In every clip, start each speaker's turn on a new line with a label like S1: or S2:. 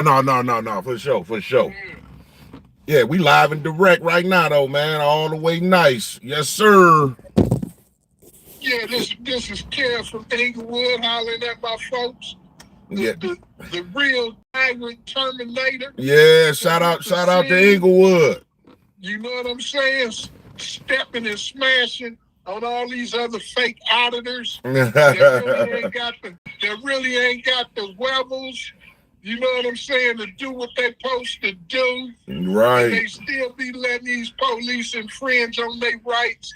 S1: No, for sure, for sure. Yeah, we live and direct right now, though, man. All the way nice. Yes, sir.
S2: Yeah, this is Kev from Inglewood hollering at my folks.
S1: Yeah,
S2: The real tyrant terminator.
S1: yeah.
S2: Salute
S1: Shout out to
S2: scene.
S1: Inglewood.
S2: You know what I'm saying? Stepping and smashing on all these other fake auditors that really ain't got the levels. You know what I'm saying? To do what they supposed to do. And
S1: Right.
S2: they still be letting these police infringe on their rights.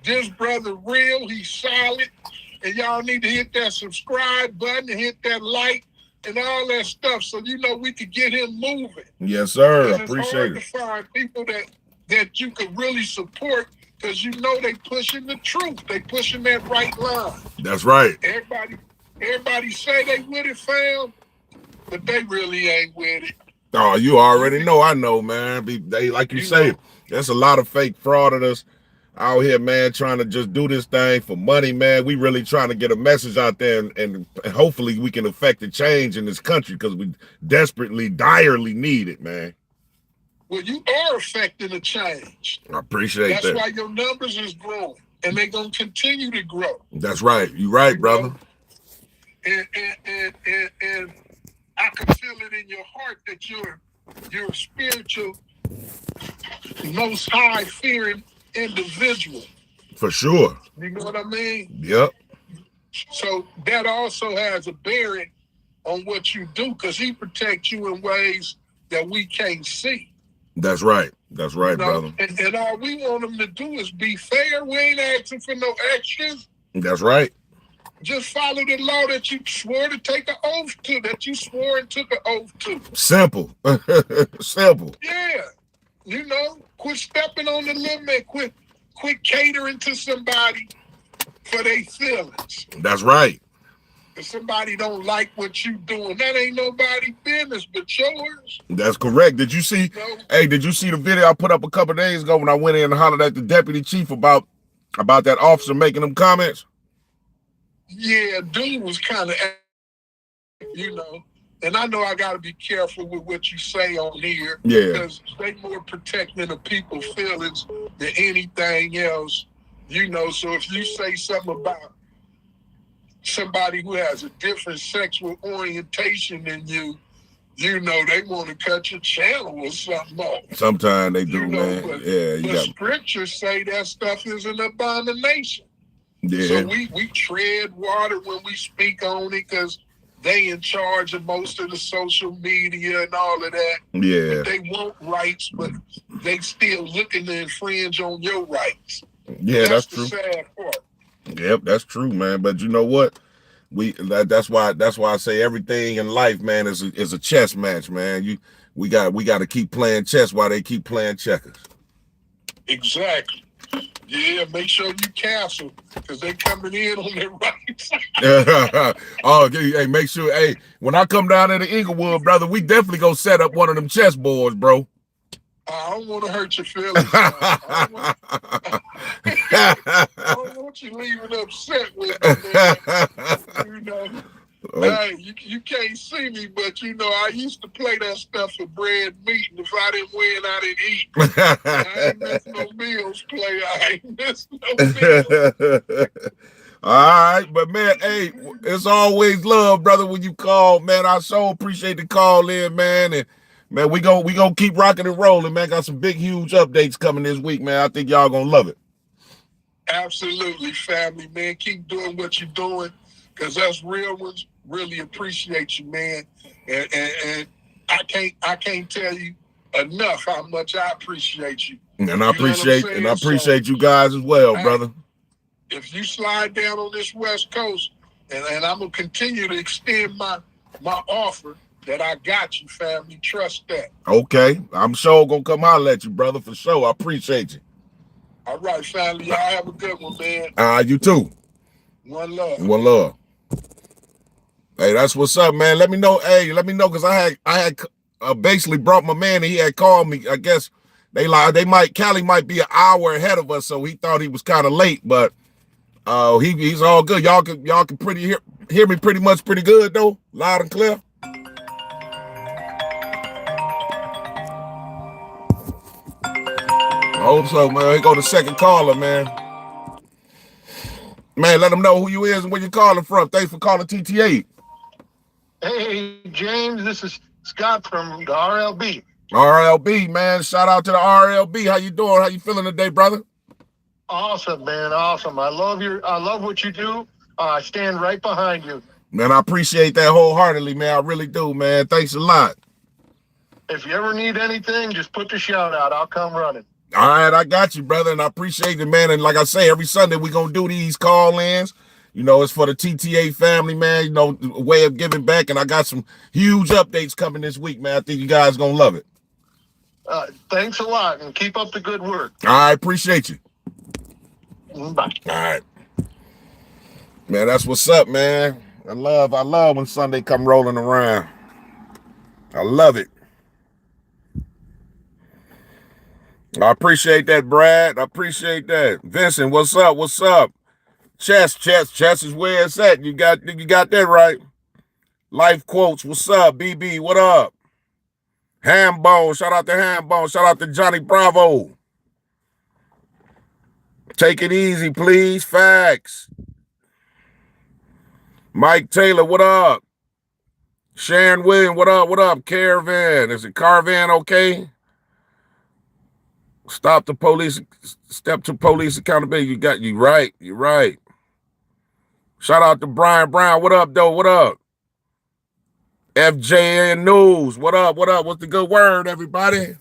S2: This brother real, he's solid. And y'all need to hit that subscribe button and hit that like and all that stuff so you know we could get him moving.
S1: Yes, sir.
S2: Because it's
S1: Appreciate
S2: hard to
S1: it.
S2: find people that you could really support because you know they pushing the truth. They pushing that right line.
S1: That's right.
S2: Everybody say they with it, fam, but they really ain't with it.
S1: Oh, you already know. I know, man. They like you say, there's a lot of fake frauditors out here, man, trying to just do this thing for money, man. We really trying to get a message out there, and hopefully we can affect a change in this country because we desperately, direly need it, man.
S2: Well, you are affecting a change.
S1: I appreciate that.
S2: That's why your numbers is growing, and they're gonna continue to grow.
S1: That's right. You right, brother.
S2: And I can feel it in your heart that you're a spiritual, most high fearing individual.
S1: For sure.
S2: You know what I mean?
S1: Yep.
S2: So that also has a bearing on what you do because he protects you in ways that we can't see.
S1: That's right. That's right, brother.
S2: And all we want them to do is be fair. We ain't asking for no extras.
S1: That's right.
S2: Just follow the law that you swore to take an oath to, that you swore and took an oath to.
S1: Simple. Simple.
S2: Yeah. You know, quit stepping on the limit. Quit catering to somebody for their feelings.
S1: That's right.
S2: If somebody don't like what you doing, that ain't nobody's business but yours.
S1: That's correct. Did you see? Hey, did you see the video I put up a couple of days ago when I went in and hollered at the deputy chief about that officer making them comments?
S2: Yeah, dude was kind of, you know, and I know I got to be careful with what you say on here.
S1: Yeah.
S2: Because they more protecting the people's feelings than anything else, you know. So if you say something about somebody who has a different sexual orientation than you, you know, they want to cut your channel or something off.
S1: Sometimes they do, man.
S2: But scriptures say that stuff is an abomination.
S1: Yeah.
S2: So we tread water when we speak on it because they in charge of most of the social media and all of that.
S1: Yeah.
S2: But they want rights, but they still looking to infringe on your rights.
S1: Yeah, that's
S2: the
S1: true.
S2: Sad part.
S1: Yep, that's true, man. But you know what? That's why I say everything in life, man, is a chess match, man. We got to keep playing chess while they keep playing checkers.
S2: Exactly. Yeah, make sure you castle because they coming in on their right.
S1: Oh, hey, make sure. Hey, when I come down there to Inglewood, brother, we definitely go set up one of them chess boards, bro.
S2: I don't want to hurt your feelings. I don't want you leaving upset with me, man. You know. Hey, you can't see me, but you know, I used to play that stuff for bread, meat, and if I didn't win, I didn't eat. I ain't miss no meals, player. I ain't miss no meals.
S1: All right, but man, hey, it's always love, brother, when you call, man. I so appreciate the call in, man, and man, we gonna keep rocking and rolling, man. Got some big, huge updates coming this week, man. I think y'all gonna love it.
S2: Absolutely, family, man. Keep doing what you're doing, because us real ones really appreciate you, man. And I can't tell you enough how much I appreciate you.
S1: And I appreciate you guys as well, brother.
S2: If you slide down on this West Coast, and I'm gonna continue to extend my offer that I got you, family. Trust that.
S1: Okay, I'm sure gonna come holler at you, brother, for sure. I appreciate you.
S2: All right, family. Y'all have a good one, man.
S1: You too.
S2: One love.
S1: One love. Hey, that's what's up, man. Let me know. Hey, let me know, because I had basically brought my man, and he had called me. I guess Cali might be an hour ahead of us, so he thought he was kind of late, but he's all good. Y'all can hear me pretty good though, loud and clear. I hope so, man. Here go the second caller, man. Man, let them know who you is and where you calling from. Thanks for calling TTA.
S3: Hey, James, this is Scott from the RLB.
S1: RLB, man. Shout out to the RLB. How you doing? How you feeling today, brother?
S3: Awesome, man. Awesome. I love what you do. I stand right behind you.
S1: Man, I appreciate that wholeheartedly, man. I really do, man. Thanks a lot.
S3: If you ever need anything, just put the shout out. I'll come running.
S1: All right, I got you, brother, and I appreciate it, man. And like I say, every Sunday we're going to do these call-ins. You know, it's for the TTA family, man. You know, a way of giving back. And I got some huge updates coming this week, man. I think you guys going to love it.
S3: Thanks a lot, and keep up the good work.
S1: I appreciate you.
S3: Bye.
S1: All right. Man, that's what's up, man. I love when Sunday come rolling around. I love it. I appreciate that, Brad. I appreciate that. Vincent, what's up? What's up? Chess is where it's at. You got that right. Life quotes, what's up? BB, what up? Hambone, shout out to Hambone. Shout out to Johnny Bravo. Take it easy, please. Facts. Mike Taylor, what up? Sharon Williams, what up? What up? Caravan. Is it Caravan okay? Step to police accountability. You got you right. You're right. Shout out to Brian Brown. What up, though? What up? FJN News. What up? What up? What's the good word, everybody?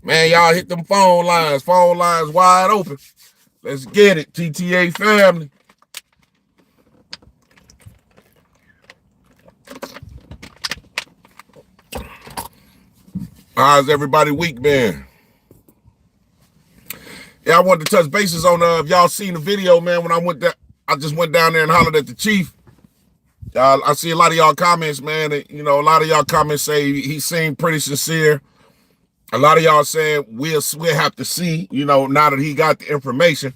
S1: Man, y'all hit them phone lines. Phone lines wide open. Let's get it, TTA family. How's everybody week been? Yeah, I wanted to touch bases on if y'all seen the video, man. When I just went down there and hollered at the chief. I see a lot of y'all comments, man. You know, a lot of y'all comments say he seemed pretty sincere. A lot of y'all saying we'll have to see, you know, now that he got the information,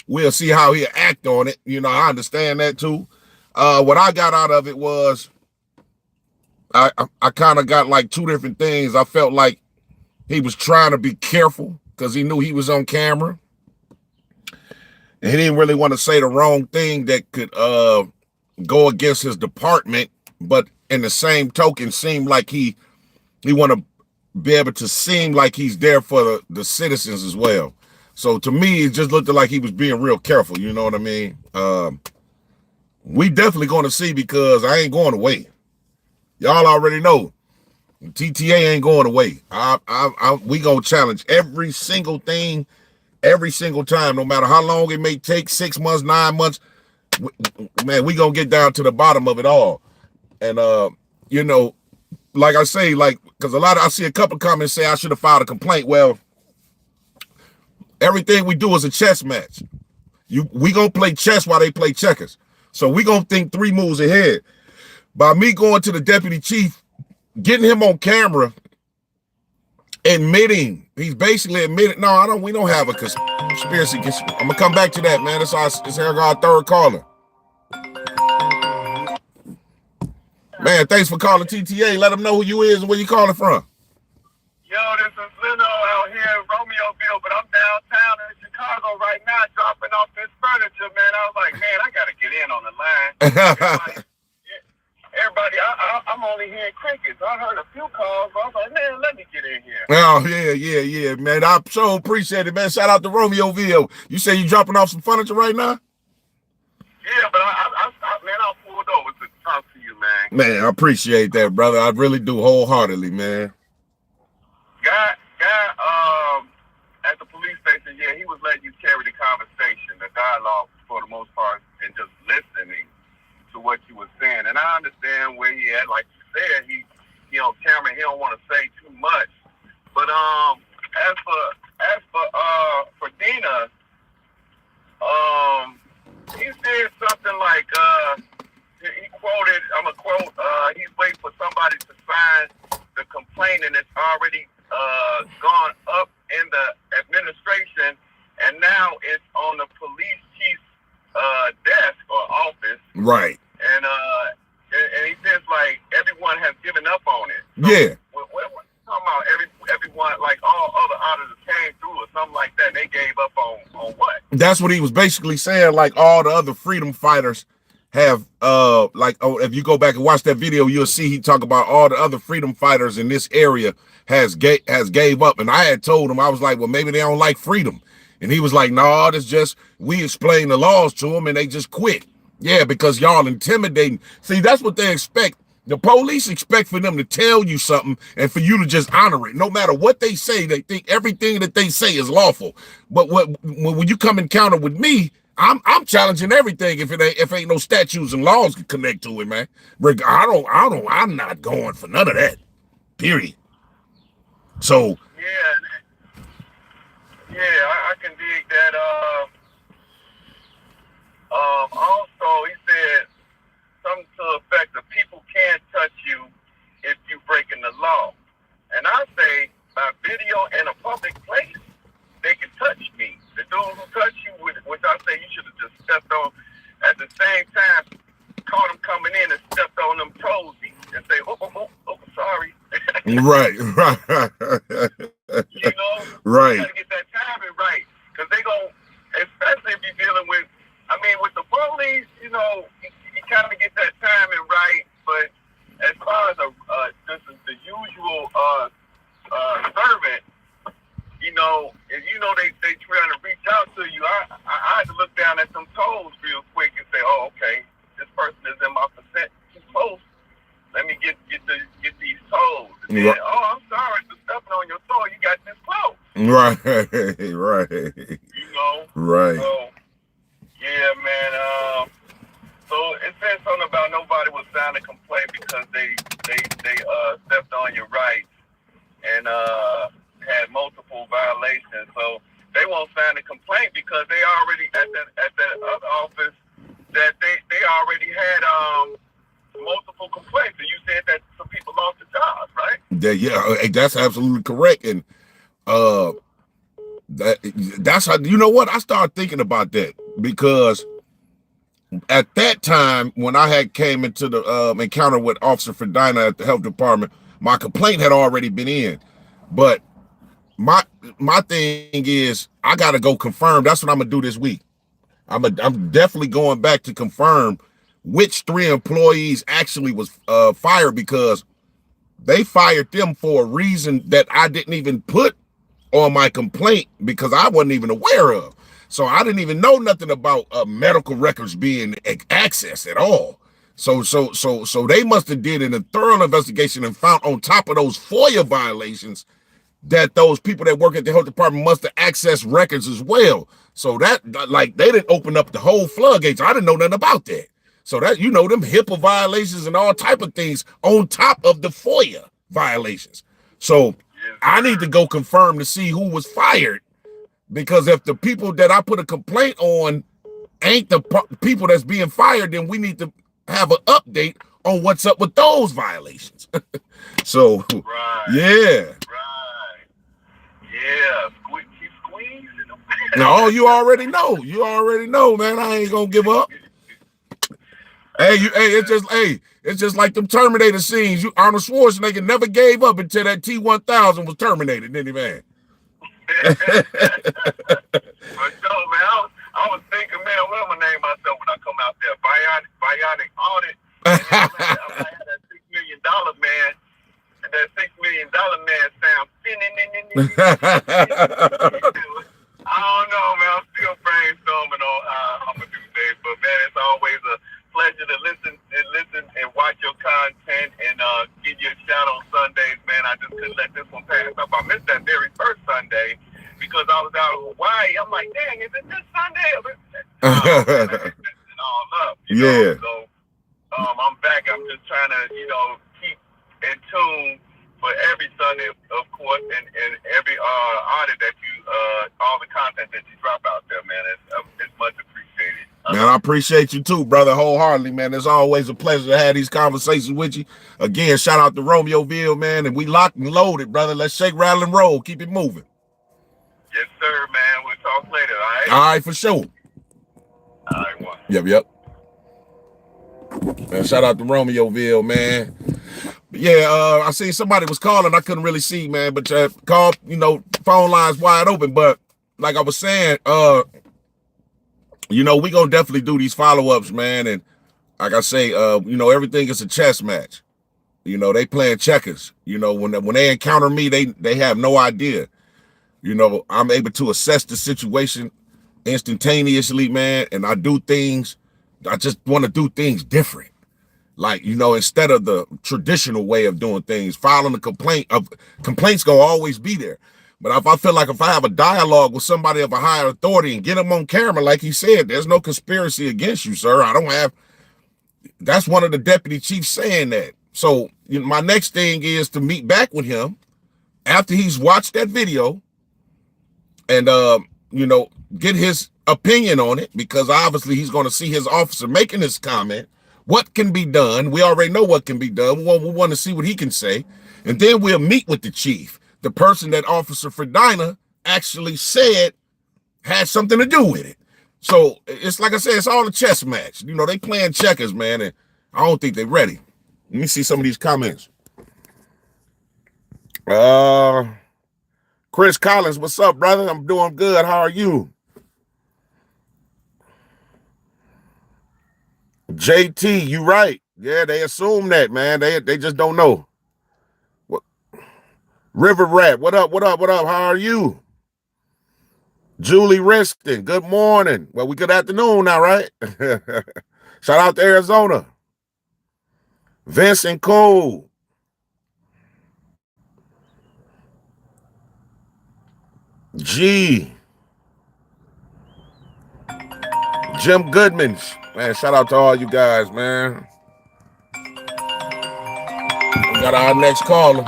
S1: we'll see how he'll act on it. You know, I understand that too. What I got out of it was I kind of got like two different things. I felt like he was trying to be careful because he knew he was on camera. And he didn't really want to say the wrong thing that could go against his department, but in the same token, seem like he want to be able to seem like he's there for the citizens as well. So to me, it just looked like he was being real careful. You know what I mean? We definitely going to see, because I ain't going away. Y'all already know TTA ain't going away. We gonna challenge every single thing, every single time, no matter how long it may take, 6 months, 9 months. Man, we gonna get down to the bottom of it all. And you know, like I say, like, because I see a couple comments say I should have filed a complaint. Well, everything we do is a chess match. We gonna play chess while they play checkers. So we gonna think 3 moves ahead. By me going to the deputy chief, getting him on camera, admitting, he's basically admitted, no, we don't have a conspiracy. I'm gonna come back to that, man. It's our third caller. Man, thanks for calling TTA. Let them know who you is and where you calling from.
S4: Yo, this is Lino out here in Romeoville, but I'm downtown in Chicago right now dropping off this furniture, man. I was like, man, I got to get in on the line. Everybody, I'm only hearing crickets. I heard a few calls, but I was like, man, let me get in here.
S1: Oh, yeah, man. I so appreciate it, man. Shout out to Romeoville. You say you dropping off some furniture right now?
S4: Yeah, but I pulled over to talk to you, man.
S1: Man, I appreciate that, brother. I really do wholeheartedly, man.
S4: Guy, at the police station, yeah, he was letting you carry the conversation, the dialogue for the most part, and just listening to what you were saying. And I understand where he at. Like you said, he on camera, he don't want to say too much. But as for Dina, he said something like he quoted, I'm gonna quote, he's waiting for somebody to sign the complaint, and it's already gone up in the administration, and now it's on the police chief's desk or office.
S1: Right.
S4: And he says like everyone has given up on it. So
S1: yeah.
S4: What talking about everyone, like all other auditors came through or something
S1: That's what he was basically saying. Like all the other freedom fighters have, like, oh, if you go back and watch that video, you'll see he talk about all the other freedom fighters in this area has gave up. And I had told him, I was like, well, maybe they don't like freedom. And he was like, no, that's just, we explain the laws to them and they just quit. Yeah, because y'all intimidating. See, that's what they expect. The police expect for them to tell you something and for you to just honor it. No matter what they say, they think everything that they say is lawful. But when you come encounter with me, I'm challenging everything if ain't no statutes and laws can connect to it, man. I'm not going for none of that. Period. So
S4: yeah, I can dig that. Also, he said something to the effect of people can't touch you if you breaking the law. And I say, by video in a public place, they can touch me. The dude who touched you, which I say you should have just stepped on, at the same time, caught him coming in and stepped on them toes and say, oh, sorry.
S1: right.
S4: You know?
S1: Right.
S4: You gotta get that timing right. Because they gon', especially if you're dealing with, I mean, with the police, you know, you kind of get that timing right. But as far as this is the usual servant, you know, if you know they trying to reach out to you, I had to look down at some toes real quick and say, oh, okay, this person is in my percent too close. Let me get these toes. And then, oh, I'm sorry for stepping on your toe. You got this close.
S1: Right.
S4: You know.
S1: Right.
S4: So, yeah, man. So it said something about nobody was signing a complaint because they stepped on your rights and had multiple violations. So they won't sign a complaint because they already at that other office that they already had multiple complaints. And you said that some people lost their jobs, right?
S1: Yeah, that's absolutely correct. And that's how, you know what, I started thinking about that because at that time when I had came into the encounter with Officer Ferdinand at the health department, my complaint had already been in. But my thing is I gotta go confirm. That's what I'm gonna do this week. I'm definitely going back to confirm which 3 employees actually was fired, because they fired them for a reason that I didn't even put on my complaint because I wasn't even aware of. So I didn't even know nothing about medical records being accessed at all. So they must have did a thorough investigation and found on top of those FOIA violations that those people that work at the health department must have accessed records as well. So that, like, they didn't open up the whole floodgates. I didn't know nothing about that. So that, you know, them HIPAA violations and all type of things on top of the FOIA violations. So I need to go confirm to see who was fired, because if the people that I put a complaint on ain't the people that's being fired, then we need to have an update on what's up with those violations. So,
S4: right.
S1: Yeah.
S4: Right. Yeah. Squeeze.
S1: No, you already know. You already know, man. I ain't gonna give up. It's just like them Terminator scenes. Arnold Schwarzenegger never gave up until that T-1000 was terminated, didn't he, man?
S4: But no, man, I was thinking, man, what am I name myself when I come out there? Bionic Audit. I had that $6 million man. And that $6 million man sound. I don't know, man. I'm still brainstorming on how I'm gonna do things. But man, it's always a pleasure to listen and watch your content and give you a shout on Sundays, man. I just couldn't let this one pass up. I missed that very first Sunday because I was out of Hawaii. I'm like, dang, is it this Sunday? All up, you know? So I'm back. I'm just trying to, you know, keep in tune for every Sunday, of course, and every audit that you, all the content that you drop out there, man. It's much appreciated.
S1: Man, I appreciate you too, brother, wholeheartedly, man. It's always a pleasure to have these conversations with you. Again, shout out to Romeoville, man, and we locked and loaded, brother. Let's shake, rattle, and roll. Keep it moving.
S4: Yes, sir, man. We'll talk later, all right?
S1: All right, for sure.
S4: All right, one.
S1: Yep. Man, shout out to Romeoville, man. Yeah, I seen somebody was calling. I couldn't really see, man, but call, you know, phone lines wide open. But like I was saying, you know, we gonna definitely do these follow-ups, man. And like I say, you know, everything is a chess match. You know, they playing checkers. You know, when they encounter me, they have no idea. You know, I'm able to assess the situation instantaneously, man. And I do things. I just want to do things different. Like, you know, instead of the traditional way of doing things, filing a complaints gonna always be there. But if I feel like if I have a dialogue with somebody of a higher authority and get them on camera, like he said, there's no conspiracy against you, sir. I don't have. That's one of the deputy chiefs saying that. So you know, my next thing is to meet back with him after he's watched that video and you know, get his opinion on it, because obviously he's going to see his officer making this comment. What can be done? We already know what can be done. We want to see what he can say, and then we'll meet with the chief, the person that Officer Fredina actually said had something to do with it. So it's like I said, it's all a chess match. You know, they playing checkers, man, and I don't think they're ready. Let me see some of these comments. Chris Collins, what's up, brother? I'm doing good. How are you? JT, you right. Yeah, they assume that, man. They just don't know. What? River Rat, what up? How are you? Julie Riston, good morning. Well, we good afternoon now, right? Shout out to Arizona. Vincent Cole. G. Jim Goodman. Man, shout out to all you guys, man. We got our next caller.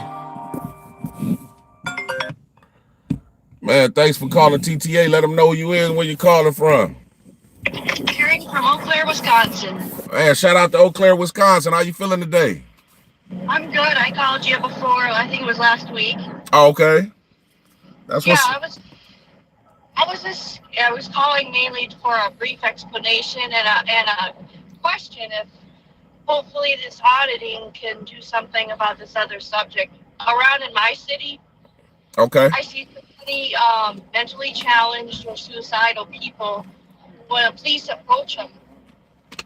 S1: Man, thanks for calling TTA. Let them know who you is and where you're calling from.
S5: Karen from Eau Claire, Wisconsin.
S1: Man, shout out to Eau Claire, Wisconsin. How you feeling today?
S5: I'm good. I called you before. I think it was last week.
S1: Oh, okay. That's
S5: yeah,
S1: what's...
S5: I was calling mainly for a brief explanation and a question if hopefully this auditing can do something about this other subject. Around in my city,
S1: okay,
S5: I see so many mentally challenged or suicidal people. When police approach them,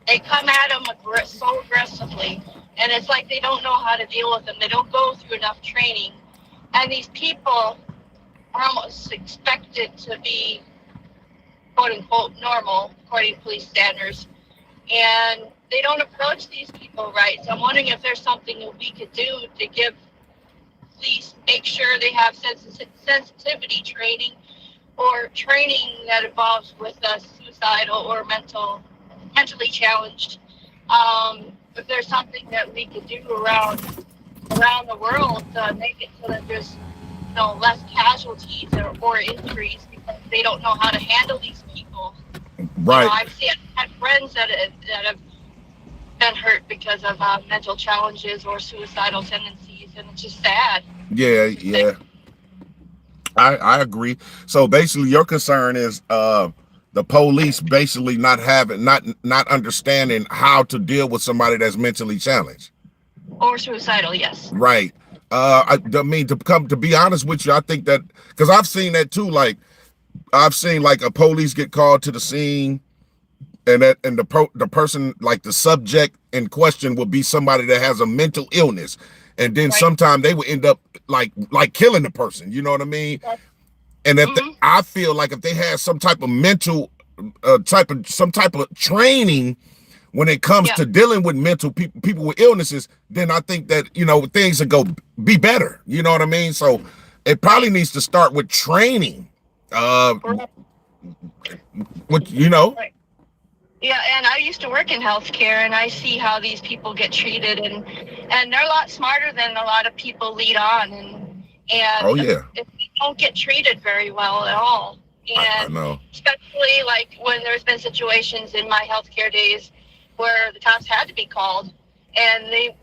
S5: they come at them so aggressively, and it's like they don't know how to deal with them. They don't go through enough training, and these people are almost expected to be quote-unquote normal according to police standards, and they don't approach these people right. So I'm wondering if there's something that we could do to give police, make sure they have sensitivity training or training that involves with suicidal or mentally challenged. If there's something that we could do around the world to make it so that there's less casualties or injuries, because they don't know how to handle these people.
S1: Right.
S5: I've had friends that have been hurt because of mental challenges or suicidal tendencies, and it's just sad.
S1: Yeah. I agree. So basically, your concern is the police basically not understanding how to deal with somebody that's mentally challenged
S5: or suicidal. Yes.
S1: Right. I mean, to be honest with you, I think that, because I've seen that too. Like, I've seen like a police get called to the scene, and the person, like the subject in question, will be somebody that has a mental illness, and then sometimes they will end up like killing the person. You know what I mean? Yes. And if I feel like if they had some type of mental some type of training when it comes to dealing with mental people with illnesses, then I think that, things will go be better. You know what I mean? So it probably needs to start with training.
S5: Right. Yeah, and I used to work in healthcare, and I see how these people get treated, and they're a lot smarter than a lot of people lead on, and if they don't get treated very well at all. And I know. Especially like when there's been situations in my healthcare days where the cops had to be called, and they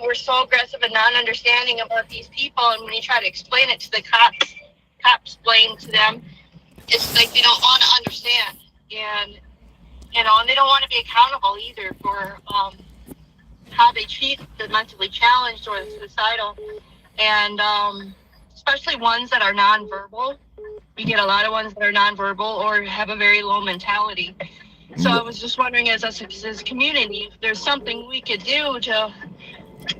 S5: were so aggressive and non-understanding about these people, and when you try to explain it to the cops explain to them, it's like they don't want to understand, and they don't want to be accountable either for how they treat the mentally challenged or the suicidal, and especially ones that are nonverbal. We get a lot of ones that are nonverbal or have a very low mentality. So I was just wondering, as a community, if there's something we could do to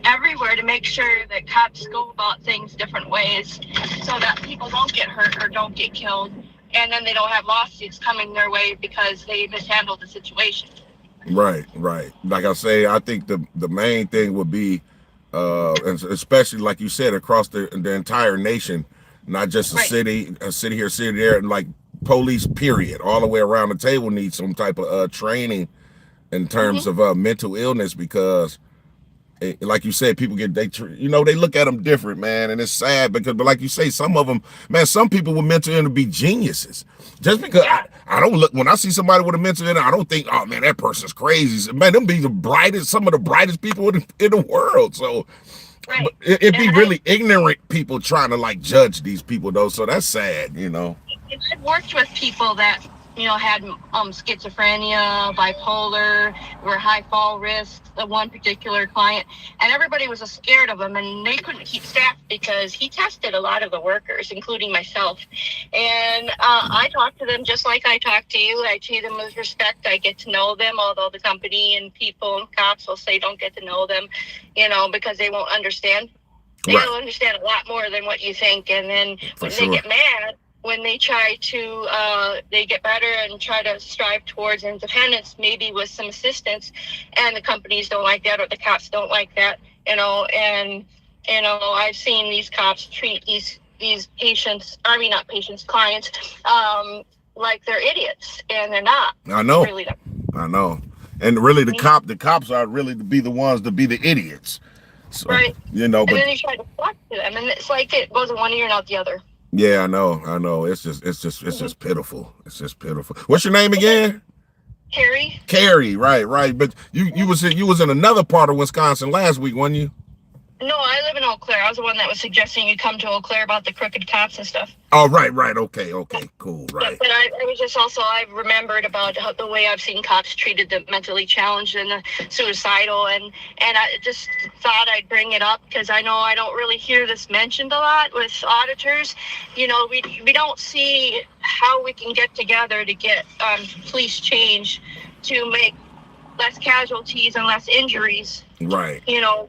S5: everywhere to make sure that cops go about things different ways so that people don't get hurt or don't get killed, and then they don't have lawsuits coming their way because they mishandled the situation.
S1: Right. Like I say, I think the main thing would be, and especially like you said, across the entire nation, not just a city here, city there, and like police period, all the way around the table needs some type of training in terms of mental illness, because like you said, people get, they look at them different, man, and it's sad because, but like you say, some of them, man, some people with mental illness be geniuses. Just because I don't look, when I see somebody with a mental illness, I don't think, oh man, that person's crazy. Man, them be the brightest, some of the brightest people in the world. So it'd be really ignorant people trying to like judge these people though. So that's sad,
S5: I've worked with people that, had schizophrenia, bipolar, were high fall risk, the one particular client, and everybody was scared of him, and they couldn't keep staff because he tested a lot of the workers, including myself. And I talk to them just like I talk to you. I treat them with respect. I get to know them, although the company and people and cops will say don't get to know them, because they won't understand. They'll understand a lot more than what you think. And then when they get mad, when they try to, they get better and try to strive towards independence, maybe with some assistance, and the companies don't like that or the cops don't like that, and, I've seen these cops treat these patients, not patients, clients, like they're idiots, and they're not.
S1: I know.
S5: Really not.
S1: I know. And really the cops are really to be the ones to be the idiots. So, but and then
S5: you try to talk to them, and it's like it goes in one ear and out the other.
S1: Yeah, I know. It's just pitiful. It's just pitiful. What's your name again?
S5: Carrie,
S1: right. But you was in another part of Wisconsin last week, weren't you?
S5: No, I live in Eau Claire. I was the one that was suggesting you come to Eau Claire about the crooked cops and stuff.
S1: Oh, right. Okay, cool, right.
S5: But I was just also, I remembered about the way I've seen cops treated the mentally challenged and the suicidal, and I just thought I'd bring it up because I know I don't really hear this mentioned a lot with auditors. We don't see how we can get together to get police change to make less casualties and less injuries.
S1: Right.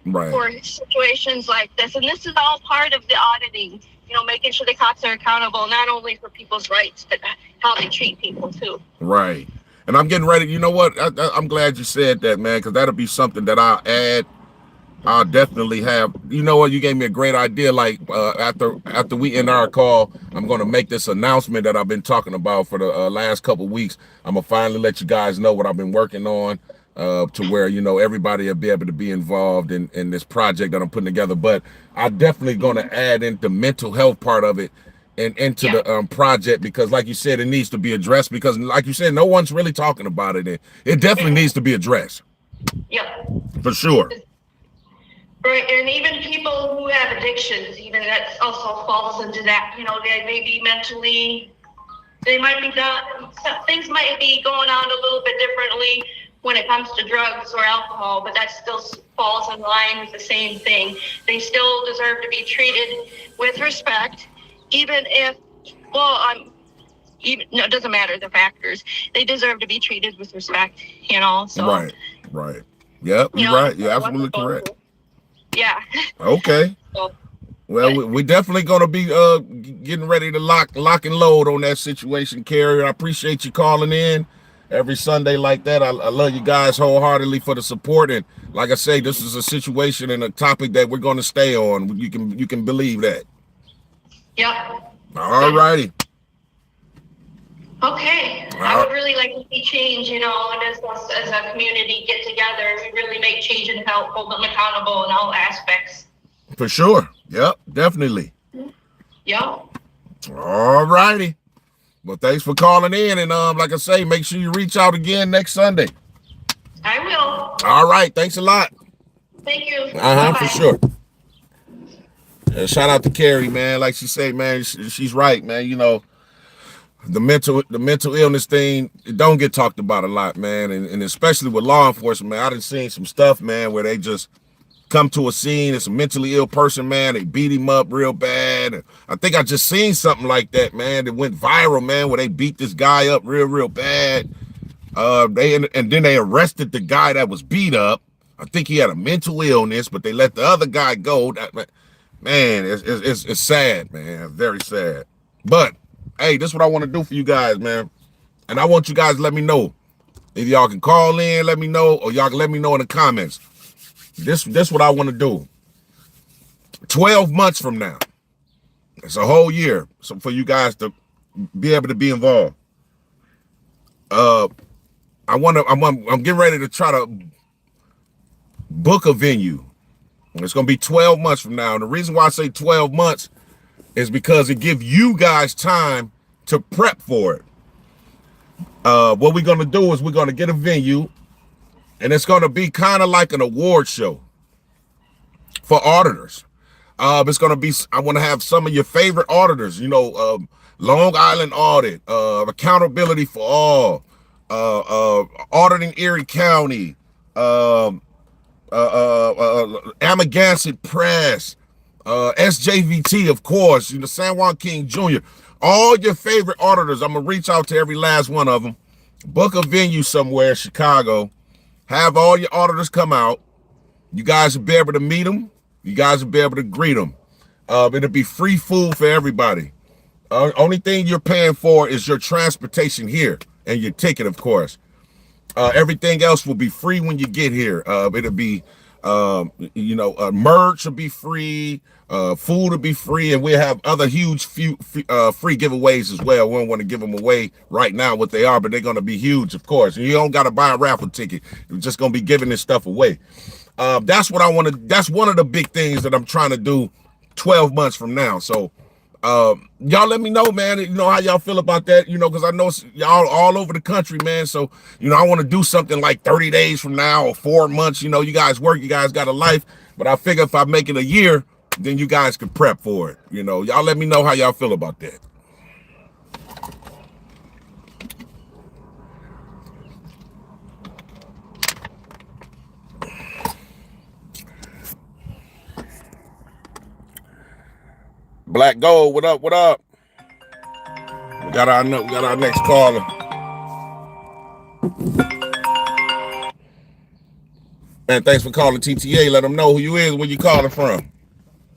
S5: For situations like this. And this is all part of the auditing, making sure the cops are accountable, not only for people's rights, but how they treat people too. Right.
S1: And I'm getting ready. You know what? I'm glad you said that, man, because that'll be something that I'll add. I'll definitely have. You know what? You gave me a great idea. Like after we end our call, I'm going to make this announcement that I've been talking about for the last couple of weeks. I'm going to finally let you guys know what I've been working on. To where everybody will be able to be involved in this project that I'm putting together. But I'm definitely going to add in the mental health part of it and into the project, because like you said, it needs to be addressed, because like you said, no one's really talking about it. It definitely needs to be addressed.
S5: Yeah,
S1: for sure.
S5: Right, and even people who have addictions, even that also falls into that. They may be mentally, they might be not, things might be going on a little bit differently when it comes to drugs or alcohol, but that still falls in line with the same thing. They still deserve to be treated with respect, even if, it doesn't matter the factors. They deserve to be treated with respect, so.
S1: Right. Yep, you're right. You're absolutely correct.
S5: Yeah.
S1: Okay. Well, we're definitely going to be getting ready to lock and load on that situation, Carrie. I appreciate you calling in every Sunday like that. I love you guys wholeheartedly for the support, and like I say, this is a situation and a topic that we're going to stay on. You can believe that.
S5: Yep.
S1: All righty.
S5: Okay. I would really like to see change, and as a community get together, we really make change and help hold them accountable in all aspects.
S1: For sure. Yep, definitely.
S5: Yep.
S1: All righty. Well, thanks for calling in, and like I say, make sure you reach out again next Sunday.
S5: I will.
S1: All right, thanks a lot.
S5: Thank you.
S1: For sure. Shout out to Carrie, man. Like she said, man, she's right, man. The mental illness thing, it don't get talked about a lot, man, and especially with law enforcement, man. I done seen some stuff, man, where they just come to a scene. It's a mentally ill person, man. They beat him up real bad. And I think I just seen something like that, man. That went viral, man, where they beat this guy up real bad. And then they arrested the guy that was beat up. I think he had a mental illness, but they let the other guy go. Man, it's sad, man. Very sad. But hey, this is what I want to do for you guys, man. And I want you guys to let me know. If y'all can call in, let me know, or y'all can let me know in the comments. This what I want to do. 12 months from now. It's a whole year. So for you guys to be able to be involved. I'm getting ready to try to book a venue. It's going to be 12 months from now. And the reason why I say 12 months is because it gives you guys time to prep for it. What we're going to do is we're going to get a venue, and it's going to be kind of like an award show for auditors. It's going to be, I want to have some of your favorite auditors, you know, Long Island Audit, Accountability for All, Auditing Erie County, Amagansett Press, SJVT, of course, you know, San Juan King Jr., all your favorite auditors. I'm going to reach out to every last one of them, book a venue somewhere in Chicago, have all your auditors come out. You guys will be able to meet them. You guys will be able to greet them. It'll be free food for everybody. Only thing you're paying for is your transportation here and your ticket, of course. Everything else will be free when you get here. It'll be, merch will be free, food will be free, and we'll have other huge free giveaways as well. We don't want to give them away right now what they are, but they're going to be huge, of course. And you don't got to buy a raffle ticket. We're just going to be giving this stuff away. That's what I want to, that's one of the big things that I'm trying to do 12 months from now. So, y'all let me know, man, you know, how y'all feel about that, you know, because I know y'all all over the country, man. So, you know, I want to do something like 30 days from now or 4 months. You know, you guys work, you guys got a life, but I figure if I make it a year, then you guys can prep for it. You know, y'all let me know how y'all feel about that. Black Gold, what up? What up? We got our next caller. Man, thanks for calling TTA. Let them know who you is, where you calling from.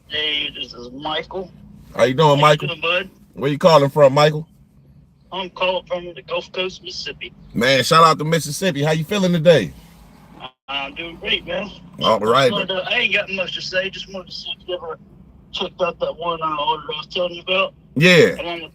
S6: Hey, this is Michael.
S1: How you doing, Michael?
S6: How you doing, bud?
S1: Where you calling from, Michael?
S6: I'm calling from the Gulf Coast, Mississippi.
S1: Man, shout out to Mississippi. How you feeling today?
S6: I'm doing great, man.
S1: All right.
S6: I ain't got much to say. Just wanted to see if you ever checked out that one order I was telling you about.
S1: Yeah.
S6: Along with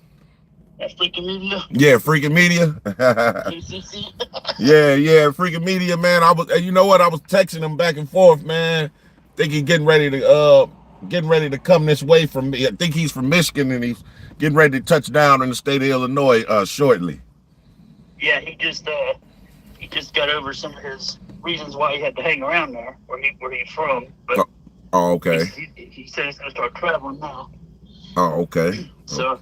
S6: that Freaking Media.
S1: Yeah, Freaking Media.
S6: ACC.
S1: yeah, Freaking Media, man. You know what? I was texting him back and forth, man. Think he's getting ready to come this way from me. I think he's from Michigan, and he's getting ready to touch down in the state of Illinois shortly.
S6: Yeah, he just got over some of his reasons why he had to hang around there, where he's from. But
S1: oh, okay.
S6: He said he's gonna start traveling now.
S1: Oh, okay.
S6: So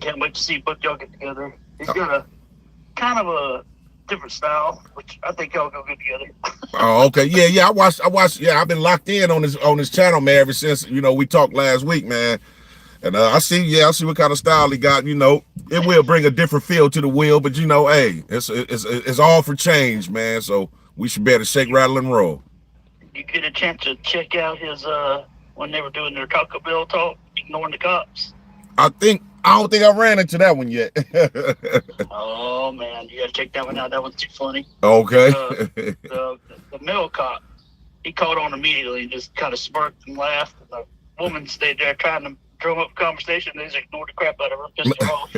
S6: can't wait to see both y'all get together. He's got a kind of a different style, which I think y'all go good together. Oh,
S1: okay. Yeah. I watched. Yeah, I've been locked in on his channel, man, ever since, you know, we talked last week, man. And I see what kind of style he got. You know, it will bring a different feel to the wheel, but you know, hey, it's all for change, man. So we should be able to shake, rattle, and roll.
S6: You get a chance to check out his when they were doing their Taco Bell talk, ignoring the cops. I
S1: don't think I ran into that one yet.
S6: Oh man, you gotta check that one out. That one's too funny.
S1: Okay.
S6: The male cop, he caught on immediately and just kind of smirked and laughed. And the woman stayed there trying to drum up a conversation. They just ignored the crap out of her, pissed her off.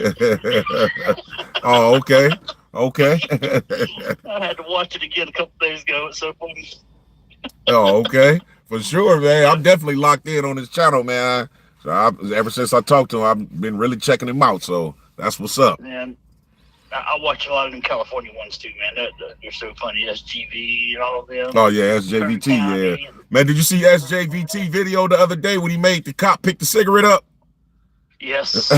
S1: Oh, okay.
S6: I had to watch it again a couple days ago. It's so funny.
S1: Oh, okay. For sure, man. I'm definitely locked in on his channel, man. So ever since I talked to him, I've been really checking him out. So that's what's up.
S6: And I watch a lot of them California ones too, man. They're so funny. SGV and all of them.
S1: Oh yeah, SJVT. Yeah, man. Did you see SJVT video the other day when he made the cop pick the cigarette up?
S6: Yes.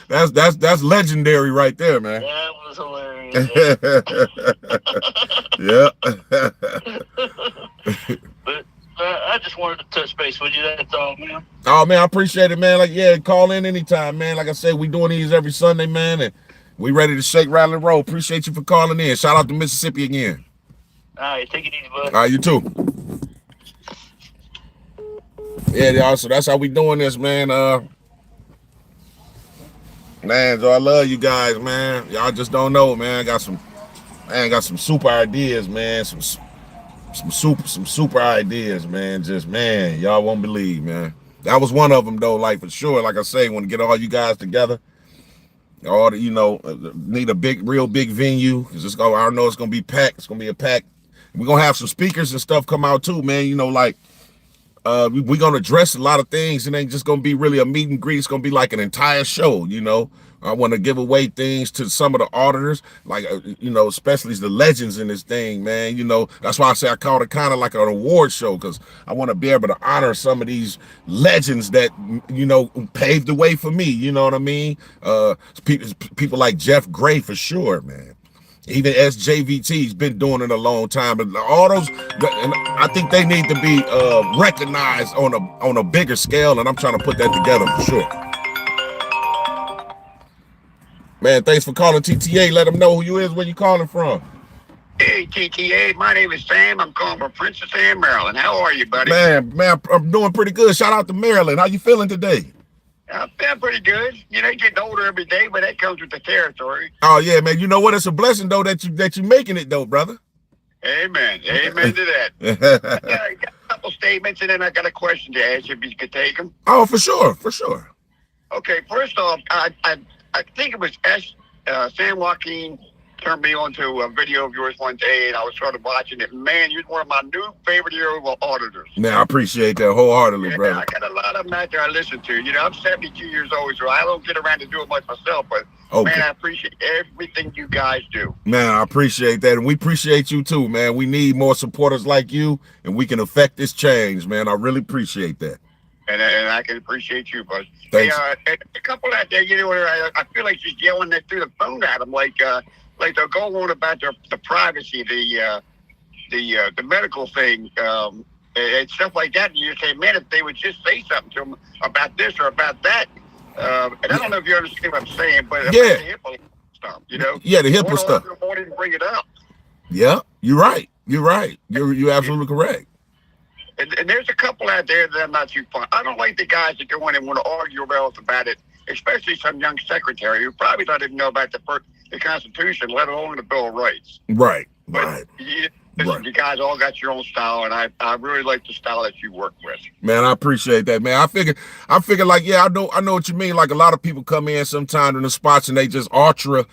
S1: That's legendary right there, man.
S6: That was hilarious.
S1: Yeah.
S6: But I just wanted to touch base with you. That's all, man.
S1: Oh man, I appreciate it, man. Like, yeah, call in anytime, man. Like I said, we doing these every Sunday, man, and we ready to shake, rattle, and roll. Appreciate you for calling in. Shout out to Mississippi again.
S6: All right, take it easy, bud.
S1: All right, you too. Yeah, y'all. So that's how we doing this, man. Man, so I love you guys, man. Y'all just don't know, man. Got some super ideas, man. Some super ideas, man. Just, man, y'all won't believe, man. That was one of them, though. Like, for sure, like I say, want to get all you guys together. All the, need a real big venue. Cause I know it's gonna be packed. It's gonna be a pack. We're gonna have some speakers and stuff come out too, man. Like we're gonna address a lot of things. It ain't just gonna be really a meet and greet. It's gonna be like an entire show. I want to give away things to some of the auditors, like especially the legends in this thing, man. That's why I say I call it kind of like an award show, because I want to be able to honor some of these legends that paved the way for me. You know what I mean? People like Jeff Gray for sure, man. Even SJVT's been doing it a long time, and all those, and I think they need to be recognized on a bigger scale, and I'm trying to put that together for sure. Man, thanks for calling TTA. Let them know who you is, where you calling from.
S7: Hey, TTA, my name is Sam. I'm calling from Princess Anne, Maryland. How are you, buddy?
S1: Man, I'm doing pretty good. Shout out to Maryland. How you feeling today?
S7: I'm feeling pretty good. Getting older every day, but that comes with the territory.
S1: Oh yeah, man. You know what? It's a blessing though that you making it though, brother.
S7: Amen. Amen to that. I got a couple statements, and then I got a question to ask if you could take them.
S1: Oh, for sure.
S7: Okay, first off, I think it was San Joaquin turned me on to a video of yours one day, and I was sort of watching it. Man, you're one of my new favorite auditors.
S1: Man, I appreciate that wholeheartedly, brother.
S7: I got a lot of them out there I listen to. I'm 72 years old, so I don't get around to doing much myself, but man, I appreciate everything you guys do.
S1: Man, I appreciate that, and we appreciate you too, man. We need more supporters like you, and we can affect this change, man. I really appreciate that.
S7: And I can appreciate you, bud.
S1: Thanks.
S7: Hey, a couple out there, I feel like she's yelling that through the phone at them, like they'll go on about the privacy, the medical thing, and stuff like that. And you say, man, if they would just say something to them about this or about that. And I don't know if you understand what I'm saying, but
S1: yeah,
S7: the HIPAA stuff,
S1: Yeah, the HIPAA stuff.
S7: Won't even bring it up.
S1: Yeah, you're right. You're absolutely correct.
S7: And there's a couple out there that I'm not too fond. I don't like the guys that go in and want to argue about it, especially some young secretary who probably doesn't even know about the Constitution, let alone the Bill of Rights.
S1: Right.
S7: Listen, you guys all got your own style, and I really like the style that you work with.
S1: Man, I appreciate that, man. I figure like, yeah, I know what you mean. Like, a lot of people come in sometimes in the spots and they just ultra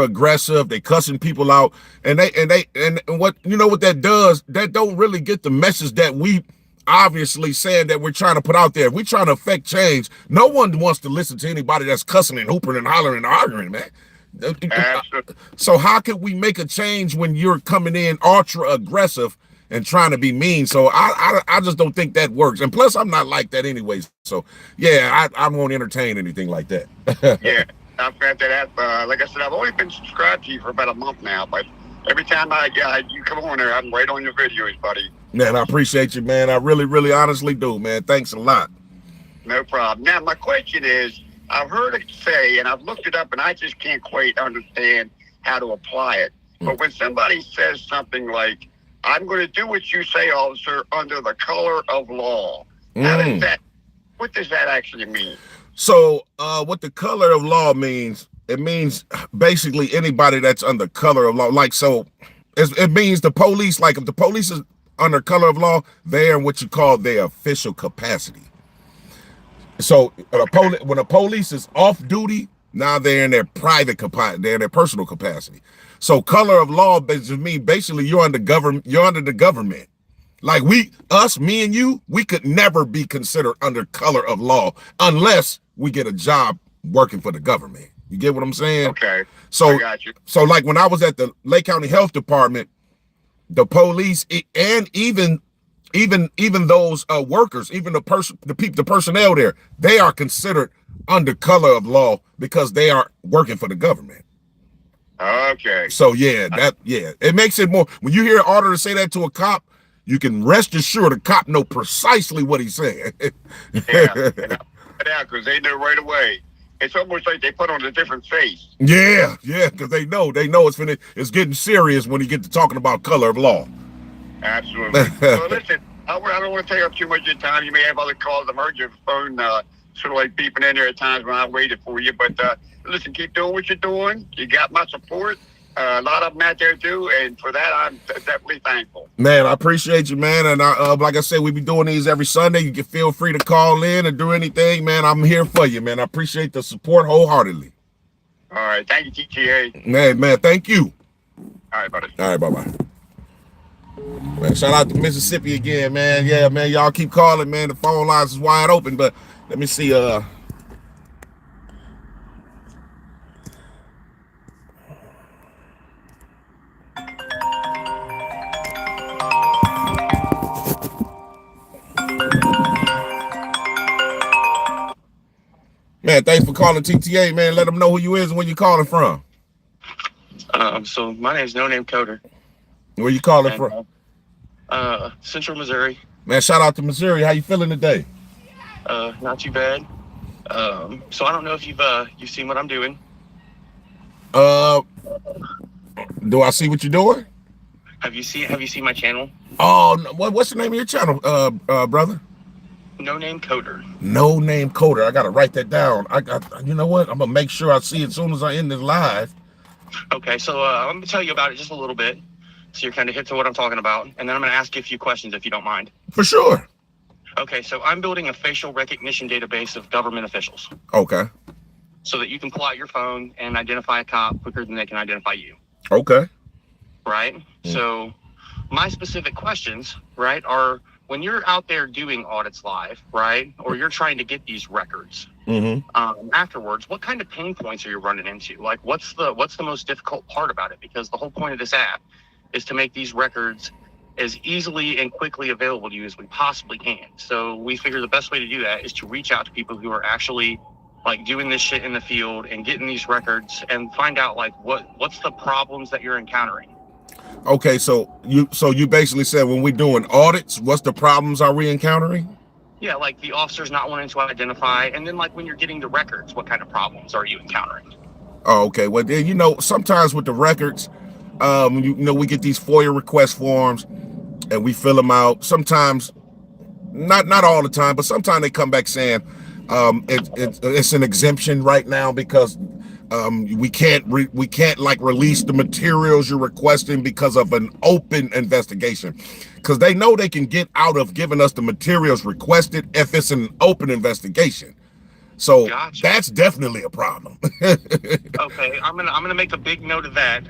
S1: aggressive. They cussing people out, and what what that does? That don't really get the message that we obviously saying that we're trying to put out there. We're trying to affect change. No one wants to listen to anybody that's cussing and hooping and hollering and arguing, man.
S7: Absolutely.
S1: So how can we make a change when you're coming in ultra aggressive and trying to be mean? So I just don't think that works. And plus, I'm not like that anyways. So yeah, I won't entertain anything like that.
S7: Yeah, I've got that. Like I said, I've only been subscribed to you for about a month now, but every time you come on there, I'm right on your videos, buddy.
S1: Man, I appreciate you, man. I really, really honestly do, man. Thanks a lot.
S7: No problem. Now, my question is, I've heard it say, and I've looked it up, and I just can't quite understand how to apply it. But when somebody says something like, I'm going to do what you say, officer, under the color of law, what does that actually mean?
S1: So what the color of law means, it means basically anybody that's under color of law. Like, so it means the police, like if the police is under color of law, they're in what you call their official capacity. So when a police is off duty, now they're in their private capacity, they're in their personal capacity. So color of law basically you're under the government. Like me and you, we could never be considered under color of law unless we get a job working for the government. You get what I'm saying?
S7: Okay.
S1: So
S7: I got you.
S1: So like when I was at the Lake County Health Department, the police and even those workers, even the personnel there, they are considered under color of law because they are working for the government.
S7: Okay.
S1: So yeah, it makes it more. When you hear an auditor say that to a cop, you can rest assured the cop know precisely what he's saying.
S7: Yeah, because they know right away. It's almost like they put on a different face.
S1: Yeah, because they know it's getting serious when you get to talking about color of law.
S7: Absolutely. So listen, I don't want to take up too much of your time. You may have other calls. I've heard your phone sort of like beeping in there at times when I waited for you. But listen, keep doing what you're doing. You got my support. A lot of them out there too, and for that, I'm definitely thankful.
S1: Man, I appreciate you, man. And like I said, we be doing these every Sunday. You can feel free to call in and do anything, man. I'm here for you, man. I appreciate the support wholeheartedly.
S7: All right, thank you, TTA.
S1: Man, thank you.
S7: All right, buddy.
S1: All right, bye-bye. Man, shout out to Mississippi again, man. Yeah, man, y'all keep calling, man. The phone lines is wide open, but let me see. Man, thanks for calling TTA, man. Let them know who you is and where you calling from.
S8: So my name's No Name Coder.
S1: Where you calling from?
S8: Central Missouri.
S1: Man, shout out to Missouri. How you feeling today?
S8: Not too bad. So I don't know if you've seen what I'm doing.
S1: Do I see what you're doing?
S8: Have you seen my channel?
S1: Oh, what's the name of your channel, brother?
S8: No Name Coder.
S1: No Name Coder. I gotta write that down. You know what? I'm gonna make sure I see it as soon as I end this live.
S8: Okay, so I'm gonna tell you about it just a little bit, so you're kind of hip to what I'm talking about, and then I'm gonna ask you a few questions if you don't mind.
S1: For sure.
S8: Okay, so I'm building a facial recognition database of government officials.
S1: Okay.
S8: So that you can pull out your phone and identify a cop quicker than they can identify you.
S1: Okay.
S8: Right? So my specific questions, right, are when you're out there doing audits live, right, or you're trying to get these records afterwards, what kind of pain points are you running into? Like, what's the most difficult part about it? Because the whole point of this app is to make these records as easily and quickly available to you as we possibly can. So we figure the best way to do that is to reach out to people who are actually like doing this shit in the field and getting these records and find out like what's the problems that you're encountering.
S1: Okay, so you basically said when we're doing audits, what's the problems are we encountering?
S8: Yeah, like the officers not wanting to identify, and then like when you're getting the records, what kind of problems are you encountering?
S1: Oh, okay. Well, then, sometimes with the records, we get these FOIA request forms and we fill them out. Sometimes, not all the time, but sometimes they come back saying it's an exemption right now because we can't release the materials you're requesting because of an open investigation, because they know they can get out of giving us the materials requested if it's an open investigation. So
S8: Gotcha.
S1: That's definitely a problem.
S8: Okay, I'm gonna make a big note of that.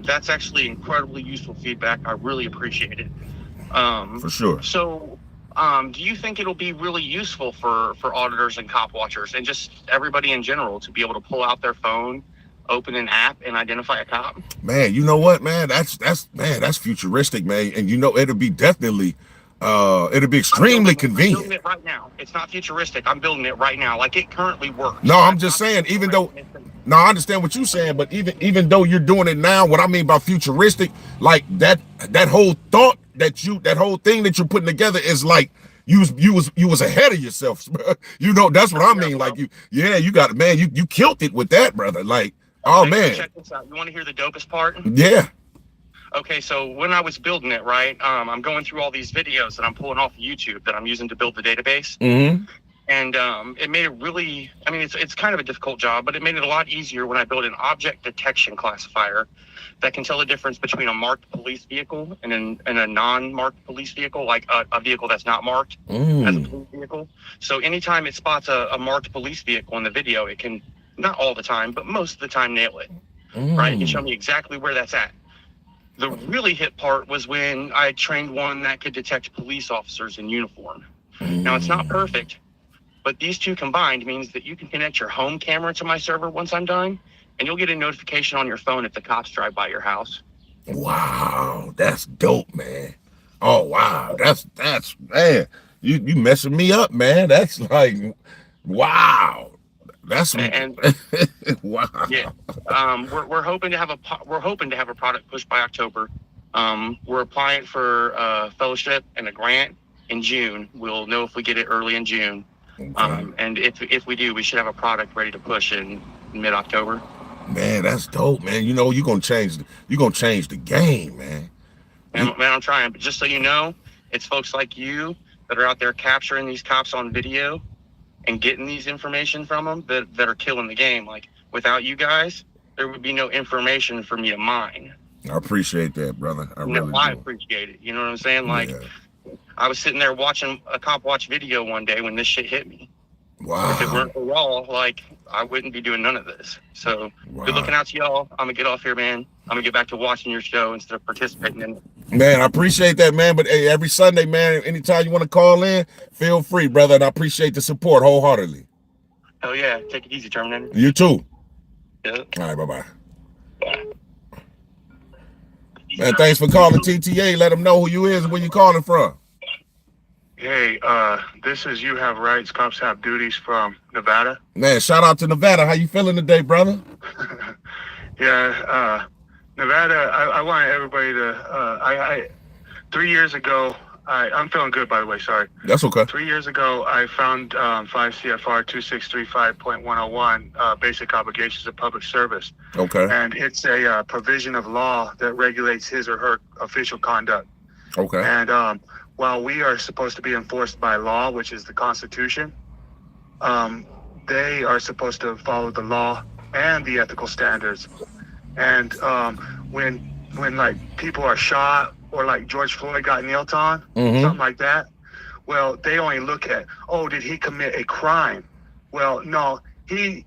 S8: That's actually incredibly useful feedback. I really appreciate it.
S1: For sure.
S8: So do you think it'll be really useful for auditors and cop watchers and just everybody in general to be able to pull out their phone, open an app, and identify a cop?
S1: Man, you know what, man? That's futuristic, man. And it'll be definitely it'll be extremely convenient.
S8: I'm building it right now. It's not futuristic. I'm building it right now. Like it currently works.
S1: No, I'm just saying, even though I understand what you're saying, but even though you're doing it now, what I mean by futuristic, like that whole thought that whole thing that you're putting together is like you was ahead of yourself. That's what I mean. Like you got it, man. You killed it with that, brother. Like, oh man.
S8: Check this out. You want to hear the dopest part?
S1: Yeah.
S8: Okay, so when I was building it, right, I'm going through all these videos that I'm pulling off of YouTube that I'm using to build the database.
S1: Mm-hmm.
S8: And it made it really, it's kind of a difficult job, but it made it a lot easier when I built an object detection classifier that can tell the difference between a marked police vehicle and a non-marked police vehicle, like a vehicle that's not marked as a police vehicle. So anytime it spots a marked police vehicle in the video, it can, not all the time, but most of the time, nail it, right? It can show me exactly where that's at. The really hit part was when I trained one that could detect police officers in uniform. Now, it's not perfect, but these two combined means that you can connect your home camera to my server once I'm done, and you'll get a notification on your phone if the cops drive by your house.
S1: Wow, that's dope, man. Oh, wow, that's man, you messing me up, man. That's like, wow. That's wow.
S8: Yeah. We're hoping to have a product pushed by October. We're applying for a fellowship and a grant in June. We'll know if we get it early in June.
S1: Okay.
S8: And if we do, we should have a product ready to push in mid-October.
S1: Man, that's dope, man. You know, you're gonna change the game, man.
S8: Man, I'm trying, but just so you know, it's folks like you that are out there capturing these cops on video and getting these information from them that are killing the game. Like, without you guys, there would be no information for me to mine.
S1: I appreciate that, brother. I really do.
S8: I appreciate it. You know what I'm saying? Like, I was sitting there watching a cop watch video one day when this shit hit me.
S1: Wow.
S8: If it weren't for y'all, like, I wouldn't be doing none of this. So, good looking out to y'all. I'm gonna get off here, man. I'm gonna get back to watching your show instead of participating in it.
S1: Man, I appreciate that, man. But hey, every Sunday, man, anytime you want to call in, feel free, brother. And I appreciate the support wholeheartedly.
S8: Hell yeah. Take it easy, Terminator.
S1: You too.
S8: Yeah.
S1: All right, bye-bye. Man, thanks for calling TTA. Let them know who you is and where you calling from.
S9: Hey, this is You Have Rights, Cops Have Duties from Nevada.
S1: Man, shout out to Nevada. How you feeling today, brother?
S9: Yeah, Nevada, I want everybody to, 3 years ago, I'm feeling good, by the way, sorry.
S1: That's okay.
S9: 3 years ago, I found 5 CFR 2635.101, Basic Obligations of Public Service.
S1: Okay.
S9: And it's a provision of law that regulates his or her official conduct.
S1: Okay.
S9: And while we are supposed to be enforced by law, which is the Constitution, they are supposed to follow the law and the ethical standards. And when like people are shot or like George Floyd got nailed on, something like that, well, they only look at, oh, did he commit a crime? Well, no, we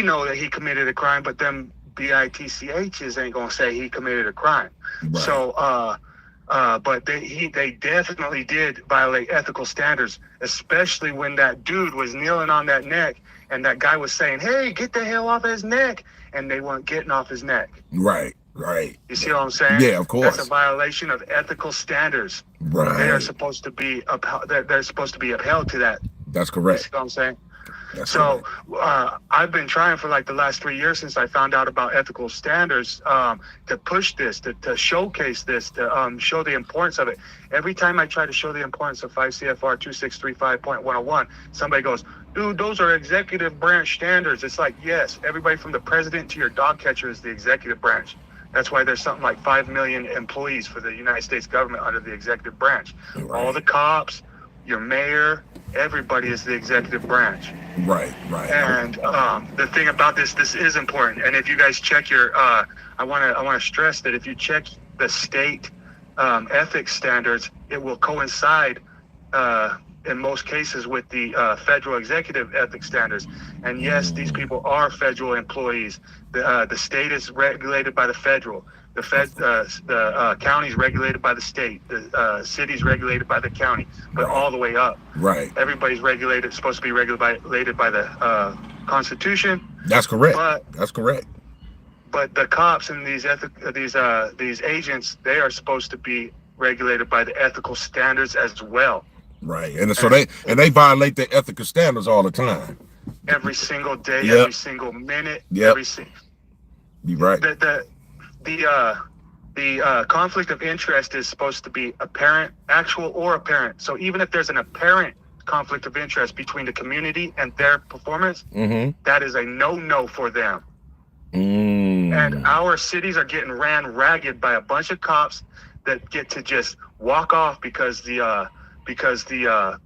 S9: know that he committed a crime, but them BITCHs ain't gonna say he committed a crime.
S1: Right.
S9: So, but they definitely did violate ethical standards, especially when that dude was kneeling on that neck and that guy was saying, hey, get the hell off his neck, and they weren't getting off his neck.
S1: Right, right.
S9: You see what I'm saying?
S1: Yeah, of course.
S9: That's a violation of ethical standards.
S1: Right.
S9: They are supposed to be they're supposed to be upheld to that.
S1: That's
S9: You
S1: correct.
S9: see what I'm saying?
S1: That's
S9: So
S1: correct.
S9: I've been trying for like the last 3 years since I found out about ethical standards to push this, to showcase this, to show the importance of it. Every time I try to show the importance of 5 CFR 2635.101, somebody goes, dude, those are executive branch standards. It's like, yes, everybody from the president to your dog catcher is the executive branch. That's why there's something like 5 million employees for the United States government under the executive branch.
S1: Right.
S9: All the cops, your mayor, everybody is the executive branch.
S1: Right, right.
S9: And the thing about this is important. And if you guys check your, I want to stress that if you check the state ethics standards, it will coincide in most cases with the federal executive ethics standards. And yes, these people are federal employees. The state is regulated by the federal. The county's regulated by the state. The city's regulated by the county, but all the way up.
S1: Right.
S9: Everybody's supposed to be regulated by the Constitution.
S1: That's correct.
S9: But
S1: That's correct.
S9: But the cops and these agents, they are supposed to be regulated by the ethical standards as well.
S1: Right. And so they violate the ethical standards all the time.
S9: Every single day,
S1: Yep.
S9: every single minute,
S1: Yep. You're right.
S9: The conflict of interest is supposed to be apparent, actual or apparent. So even if there's an apparent conflict of interest between the community and their performance, that is a no for them. And our cities are getting ran ragged by a bunch of cops that get to just walk off because the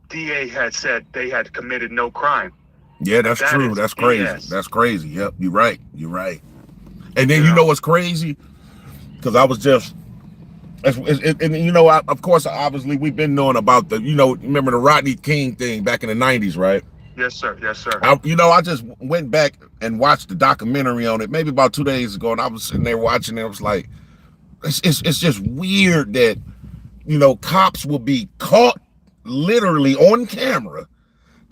S9: DA had said they had committed no crime.
S1: Yeah, that's true. That's crazy.
S9: BS.
S1: That's crazy. Yep, you're right. You're right. And then you know what's crazy? Because I was just, and you know, of course, obviously, we've been knowing about remember the Rodney King thing back in the 90s, right?
S9: Yes, sir. Yes, sir.
S1: I just went back and watched the documentary on it maybe about 2 days ago, and I was sitting there watching it. I was like, it's just weird that, cops will be caught literally on camera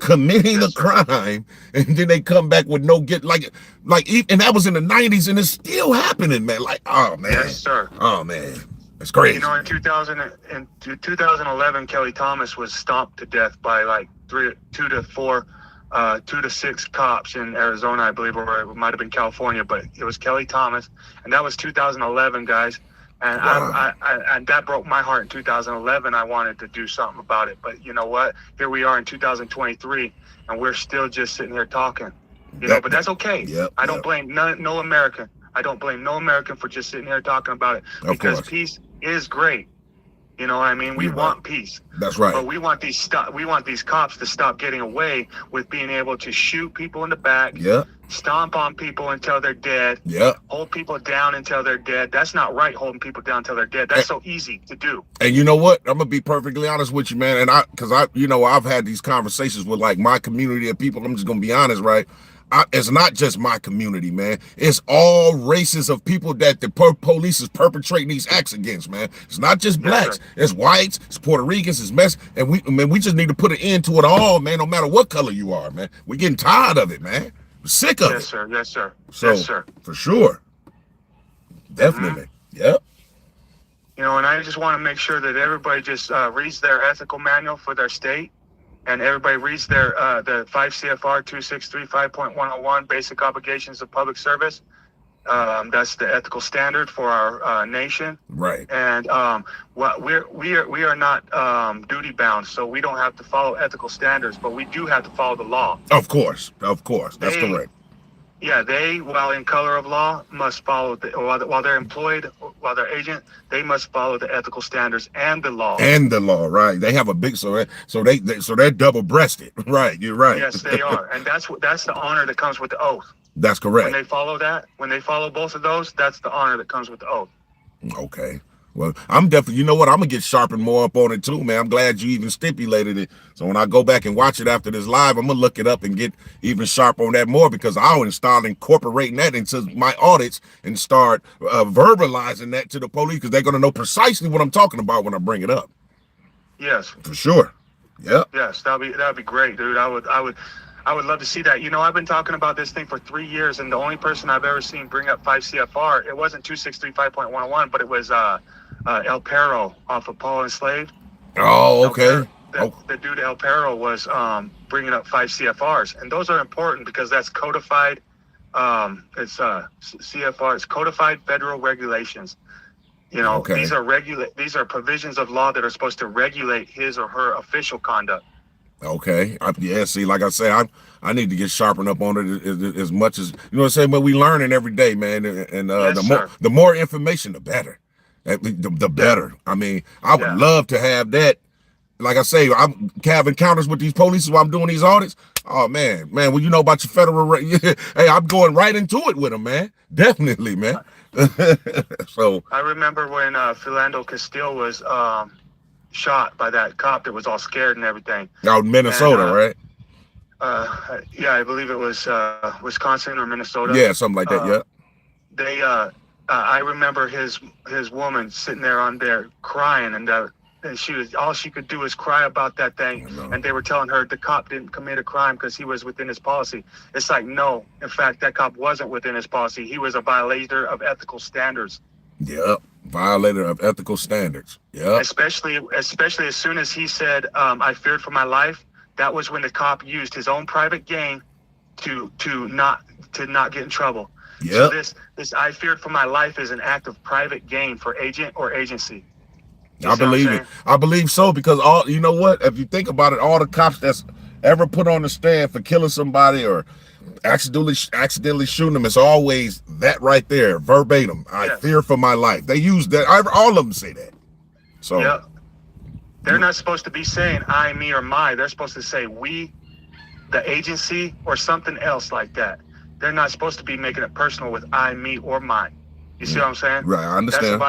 S1: committing a crime, and then they come back with no and that was in the 90s, and it's still happening, man. Like, oh man.
S9: Yes, sir.
S1: Oh man, it's crazy.
S9: In 2011, Kelly Thomas was stomped to death by like 2 to 6 cops in Arizona, I believe, or it might have been California, but it was Kelly Thomas, and that was 2011, guys. And
S1: Wow.
S9: and that broke my heart in 2011. I wanted to do something about it, but you know what? Here we are in 2023, and we're still just sitting here talking. But that's okay.
S1: Yep.
S9: I don't blame no American. I don't blame no American for just sitting here talking about it,
S1: Of
S9: because
S1: course.
S9: peace is great. You know what I mean? We
S1: You're
S9: want
S1: right.
S9: peace.
S1: That's right.
S9: But we want these cops to stop getting away with being able to shoot people in the back,
S1: Yeah.
S9: stomp on people until they're dead,
S1: Yeah.
S9: hold people down until they're dead. That's not right, holding people down until they're dead. That's so easy to do.
S1: And you know what? I'm gonna be perfectly honest with you, man. And I've had these conversations with like my community of people. I'm just gonna be honest, right? It's not just my community, man. It's all races of people that the police is perpetrating these acts against, man. It's not just blacks. It's whites. It's Puerto Ricans. It's Mexicans. And we just need to put an end to it all, man. No matter what color you are, man. We're getting tired of it, man. We're sick of it.
S9: Yes, sir. Yes, sir.
S1: So,
S9: yes, sir.
S1: For sure. Definitely. Yep.
S9: And I just want to make sure that everybody just reads their ethical manual for their state, and everybody reads their the 5 CFR 263.5.101 basic obligations of public service. That's the ethical standard for our nation.
S1: Right.
S9: And we are not duty bound, so we don't have to follow ethical standards, but we do have to follow the law.
S1: Of course. That's correct.
S9: Yeah, they, while in color of law, must follow while they're employed, while they're agent, they must follow the ethical standards and the law.
S1: And the law, right? They have a big so they're double-breasted, right? You're right.
S9: Yes, they are, and that's the honor that comes with the oath.
S1: That's correct.
S9: When they follow both of those, that's the honor that comes with the oath.
S1: Okay. Well, I'm definitely, you know what? I'm gonna get sharpened more up on it too, man. I'm glad you even stipulated it. So when I go back and watch it after this live, I'm gonna look it up and get even sharp on that more, because I'll start incorporating that into my audits and start verbalizing that to the police, because they're gonna know precisely what I'm talking about when I bring it up.
S9: Yes.
S1: For sure. Yep.
S9: Yes, that'd be great, dude. I would love to see that. I've been talking about this thing for 3 years, and the only person I've ever seen bring up 5 CFR, it wasn't 263.5.101, but it was El Perro off of Paul Enslaved.
S1: Oh, okay.
S9: The dude El Perro was bringing up 5 CFRs, and those are important because that's codified. It's CFR. It's codified federal regulations.
S1: Okay.
S9: These are provisions of law that are supposed to regulate his or her official conduct.
S1: Okay. See, like I say, I need to get sharpened up on it as much as, you know what I'm saying? But we learning every day, man. And the more information, the better. The better. I mean, I would love to have that. Like I say, I'm have encounters with these police while I'm doing these audits. Oh man, well, you know about your federal hey, I'm going right into it with them, man. Definitely, man. So
S9: I remember when Philando Castile was shot by that cop that was all scared and everything.
S1: Out in Minnesota, right?
S9: Yeah, I believe it was Wisconsin or Minnesota.
S1: Yeah, something like that. Yeah.
S9: I remember his woman sitting there on there crying, and all she could do was cry about that thing. And they were telling her the cop didn't commit a crime because he was within his policy. It's like, no, in fact, that cop wasn't within his policy. He was a violator of ethical standards.
S1: Yep. Violator of ethical standards. Yeah.
S9: Especially as soon as he said, I feared for my life, that was when the cop used his own private gain to not get in trouble.
S1: Yeah.
S9: So this I feared for my life is an act of private gain for agent or agency.
S1: I believe it. I believe so, because you know what? If you think about it, all the cops that's ever put on the stand for killing somebody or accidentally shooting them, it's always that right there, verbatim. I fear for my life. They use that. All of them say that. So
S9: yeah, they're not supposed to be saying I, me, or my. They're supposed to say we, the agency, or something else like that. They're not supposed to be making it personal with I, me, or mine. You see what I'm saying?
S1: Right. I understand.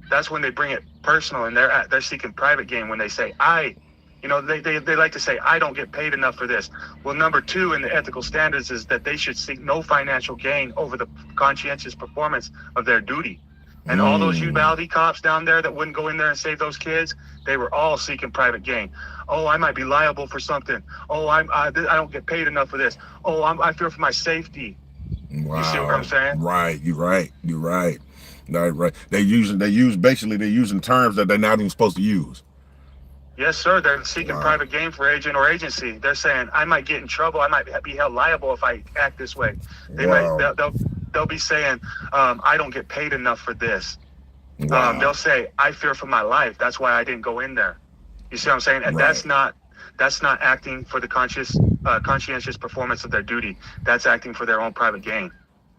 S9: That's when they bring it personal, and they're seeking private gain when they say I. They like to say, I don't get paid enough for this. Well, number 2 in the ethical standards is that they should seek no financial gain over the conscientious performance of their duty. And all those Uvalde cops down there that wouldn't go in there and save those kids, they were all seeking private gain. Oh, I might be liable for something. Oh, I don't get paid enough for this. Oh, I fear for my safety.
S1: Wow.
S9: You see what I'm saying?
S1: Right. You're right. Right. They're using terms that they're not even supposed to use.
S9: Yes, sir. They're seeking private gain for agent or agency. They're saying I might get in trouble. I might be held liable if I act this way. They'll be saying I don't get paid enough for this.
S1: Wow.
S9: They'll say, "I fear for my life. That's why I didn't go in there." You see what I'm saying? And
S1: Right.
S9: that's not acting for the conscientious performance of their duty. That's acting for their own private gain.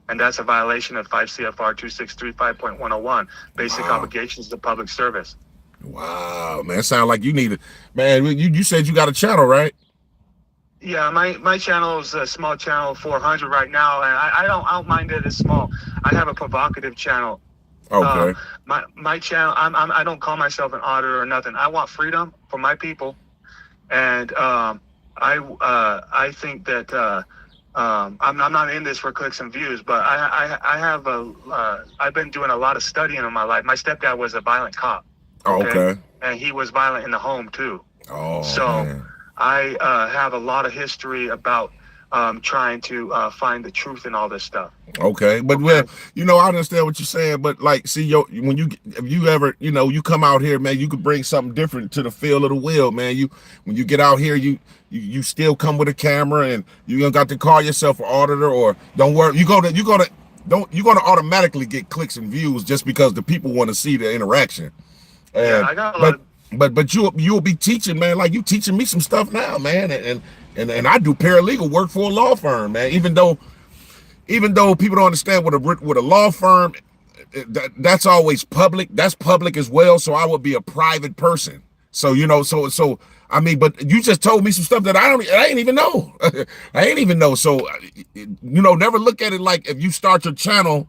S9: And that's a violation of 5 CFR 2635.101, basic
S1: Wow.
S9: obligations to public service.
S1: Wow, man. It sounds like you need it. Man, you said you got a channel, right?
S9: Yeah, my channel is a small channel, 400 right now, and I don't mind that it's small. I have a provocative channel.
S1: Okay.
S9: My channel, I don't call myself an auditor or nothing. I want freedom for my people, and I think that I'm not in this for clicks and views, but I've been doing a lot of studying in my life. My stepdad was a violent cop.
S1: Okay.
S9: And he was violent in the home too.
S1: Oh,
S9: so
S1: man.
S9: I have a lot of history about trying to find the truth in all this stuff.
S1: Okay, but well, I understand what you're saying, but like, see, if you ever, you come out here, man, you could bring something different to the feel of the wheel, man. When you get out here, you still come with a camera, and you don't got to call yourself an auditor, or don't worry, you're gonna automatically get clicks and views just because the people want to see the interaction.
S9: Yeah, I got a lot.
S1: But you'll be teaching, man, like you teaching me some stuff now, man, and I do paralegal work for a law firm, man. Even though people don't understand what a law firm, that's always public. That's public as well. So I would be a private person. So so I mean, but you just told me some stuff that I ain't even know. I ain't even know. So never look at it like if you start your channel,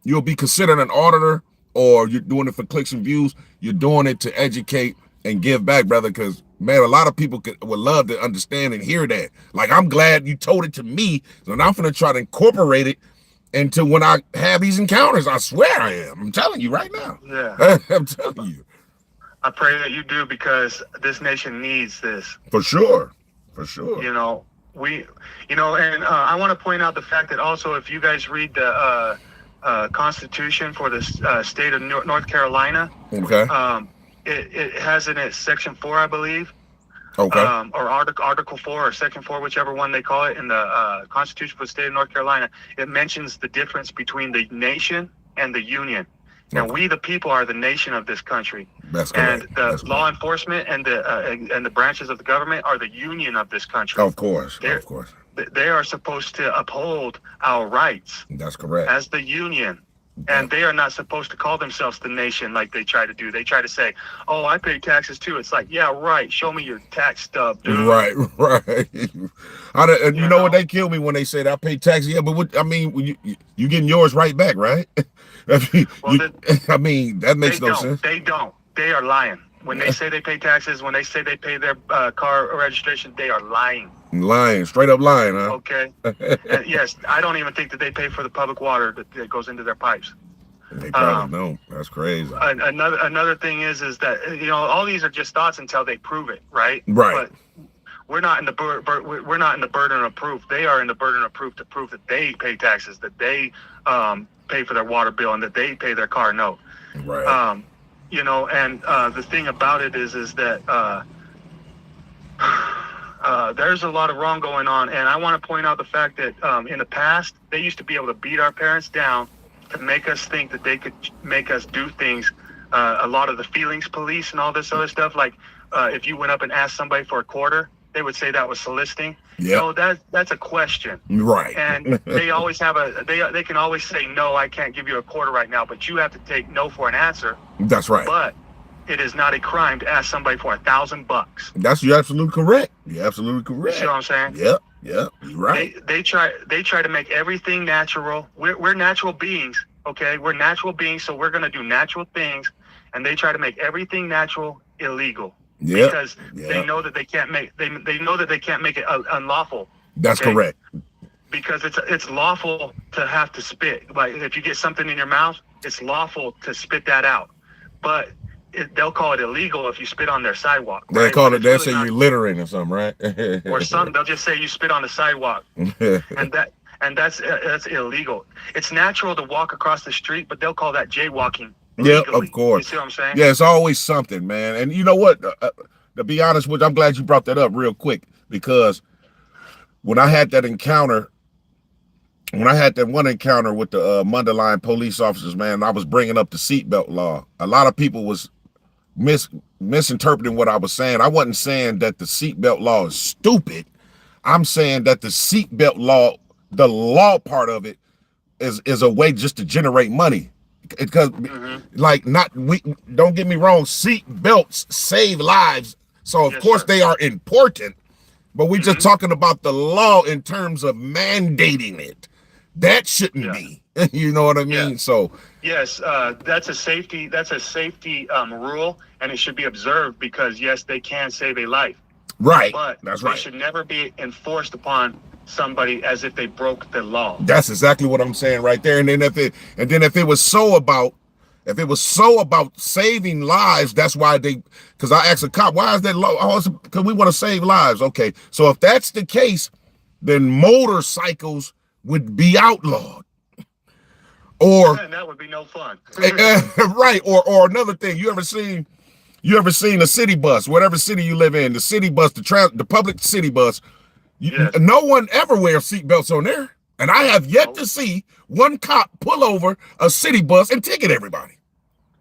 S1: you'll be considered an auditor, or you're doing it for clicks and views. You're doing it to educate and give back, brother, because, man, a lot of people would love to understand and hear that. Like, I'm glad you told it to me, so now I'm going to try to incorporate it into when I have these encounters. I swear I am. I'm telling you right now.
S9: Yeah.
S1: I'm telling you.
S9: I pray that you do, because this nation needs this.
S1: For sure. For sure.
S9: And I want to point out the fact that also, if you guys read the Constitution for the state of North Carolina,
S1: okay,
S9: it has in it Section 4, I believe,
S1: okay,
S9: or Article 4 or Section 4, whichever one they call it, in the Constitution for the state of North Carolina. It mentions the difference between the nation and the union. Now, we, the people, are the nation of this country.
S1: That's correct.
S9: And the law enforcement and the branches of the government are the union of this country.
S1: Of course.
S9: They are supposed to uphold our rights.
S1: That's correct.
S9: As the union. And they are not supposed to call themselves the nation like they try to do. They try to say, "Oh, I pay taxes too." It's like, yeah, right. Show me your tax stub, dude.
S1: Right. You know what? They kill me when they say that I pay taxes. Yeah, but you getting yours right back, right? I mean, that makes no sense.
S9: They don't. They are lying. When they say they pay taxes, when they say they pay their car registration, they are lying.
S1: Lying, straight up lying, huh?
S9: Okay. And yes, I don't even think that they pay for the public water that goes into their pipes.
S1: They probably don't. That's crazy.
S9: Another thing is that all these are just thoughts until they prove it, right?
S1: Right.
S9: But we're not in the burden of proof. They are in the burden of proof to prove that they pay taxes, that they pay for their water bill, and that they pay their car note.
S1: Right.
S9: The thing about it is that there's a lot of wrong going on, and I want to point out the fact that in the past they used to be able to beat our parents down to make us think that they could make us do things. A lot of the feelings police and all this other stuff, like if you went up and asked somebody for a quarter, they would say that was soliciting.
S1: Yeah.
S9: That's a question.
S1: Right.
S9: And they always have they can always say, "No, I can't give you a quarter right now," but you have to take no for an answer.
S1: That's right.
S9: But it is not a crime to ask somebody for $1,000.
S1: You're absolutely correct. You're absolutely correct.
S9: You see what I'm saying?
S1: Yep. You're right.
S9: They try to make everything natural. We're natural beings, okay? We're natural beings, so we're gonna do natural things, and they try to make everything natural illegal.
S1: Yeah.
S9: Because they know that they can't make it unlawful.
S1: That's correct.
S9: Because it's lawful to have to spit. Like if you get something in your mouth, it's lawful to spit that out. But they'll call it illegal if you spit on their sidewalk.
S1: They call it. They say you're littering or something, right?
S9: Or something. They'll just say you spit on the sidewalk, and that's illegal. It's natural to walk across the street, but they'll call that jaywalking.
S1: Yeah, of course.
S9: You see what I'm saying?
S1: Yeah, it's always something, man. And you know what? To be honest with you, I'm glad you brought that up real quick, because when I had that encounter, when I had that one encounter with the Mundelein police officers, man, I was bringing up the seatbelt law. A lot of people was misinterpreting what I was saying. I wasn't saying that the seatbelt law is stupid. I'm saying that the seatbelt law, the law part of it, is a way just to generate money. Because like, we don't get me wrong, seat belts save lives, so of course they are important, but we're just talking about the law in terms of mandating it. That shouldn't be. You know what I mean? So
S9: yes, that's a safety rule, and it should be observed, because yes, they can save a life,
S1: right,
S9: but
S1: that's right.
S9: They should never be enforced upon somebody as if they broke the law.
S1: That's exactly what I'm saying right there. And then if it was so about saving lives, that's why because I asked a cop, why is that law? Oh, because we want to save lives. Okay, so if that's the case, then motorcycles would be outlawed. Or
S9: man, that would be no fun.
S1: Right. Or another thing, you ever seen a city bus, whatever city you live in, the city bus, the public city bus, no one ever wears seatbelts on there. And I have yet to see one cop pull over a city bus and ticket everybody.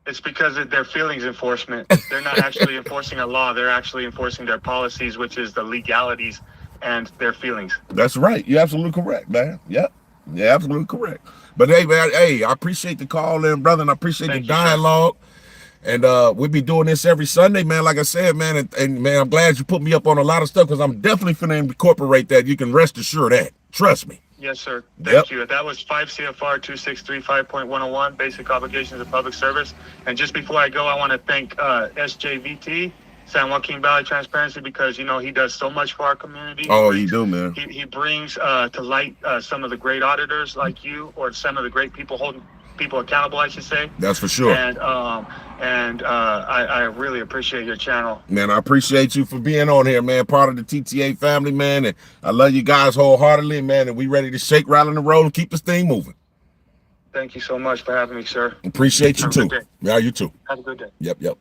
S9: It's because of their feelings enforcement. They're not actually enforcing a law. They're actually enforcing their policies, which is the legalities and their feelings.
S1: That's right. You're absolutely correct, man. Yep. Yeah, absolutely correct. But hey, man, I appreciate the call in, brother, and I appreciate the dialogue. And we'll be doing this every Sunday, man. Like I said, man, and man, I'm glad you put me up on a lot of stuff, because I'm definitely finna incorporate that. You can rest assured that. Trust me.
S9: Yes, sir. Thank you. That was 5 CFR 2635.101, Basic Obligations of Public Service. And just before I go, I want to thank SJVT, San Joaquin Valley Transparency, because, you know, he does so much for our community.
S1: Oh, you do, man.
S9: He brings to light some of the great auditors like you, or some of the great people holding people accountable, I should say.
S1: That's for sure.
S9: And I really appreciate your channel.
S1: Man, I appreciate you for being on here, man. Part of the TTA family, man. And I love you guys wholeheartedly, man. And we ready to shake, rattle, and roll and keep this thing moving.
S9: Thank you so much for having me, sir.
S1: Appreciate you too. Yeah, you too.
S9: Have a good day.
S1: Yep.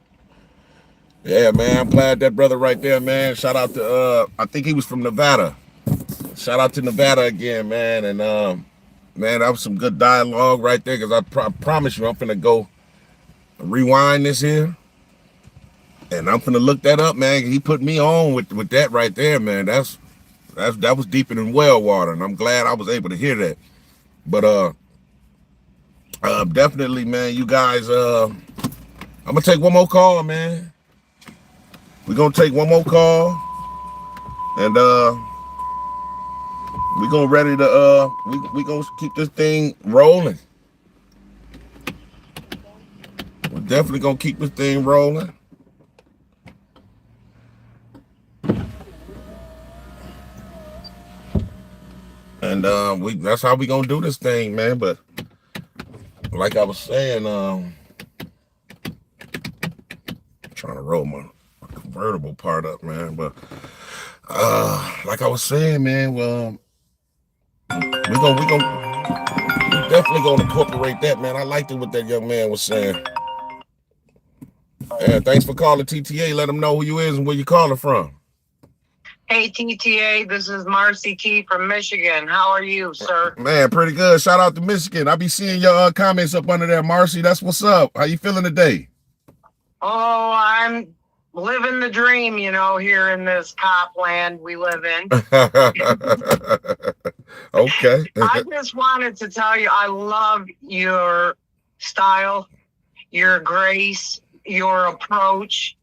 S1: Yeah, man. I'm glad that brother right there, man. Shout out to I think he was from Nevada. Shout out to Nevada again, man. And man, that was some good dialogue right there, because I promise you I'm finna go rewind this here, and I'm finna look that up, man. He put me on with that right there, man. That was deeper than well water, and I'm glad I was able to hear that. But definitely, man, you guys, I'm gonna take one more call, man. We're gonna take one more call, and we gonna ready to we gonna keep this thing rolling. We're definitely gonna keep this thing rolling. And that's how we gonna do this thing, man. But like I was saying, trying to roll my convertible part up, man. But like I was saying, man, well, we're definitely gonna incorporate that, man. I liked it what that young man was saying. And thanks for calling TTA. Let them know who you is and where you calling from.
S10: Hey, TTA, this is Marcy T from Michigan. How are you, sir?
S1: Man, pretty good. Shout out to Michigan. I be seeing your comments up under there, Marcy. That's what's up. How you feeling today?
S10: Oh, I'm living the dream, you know, here in this cop land we live in.
S1: Okay.
S10: I just wanted to tell you, I love your style, your grace, your approach.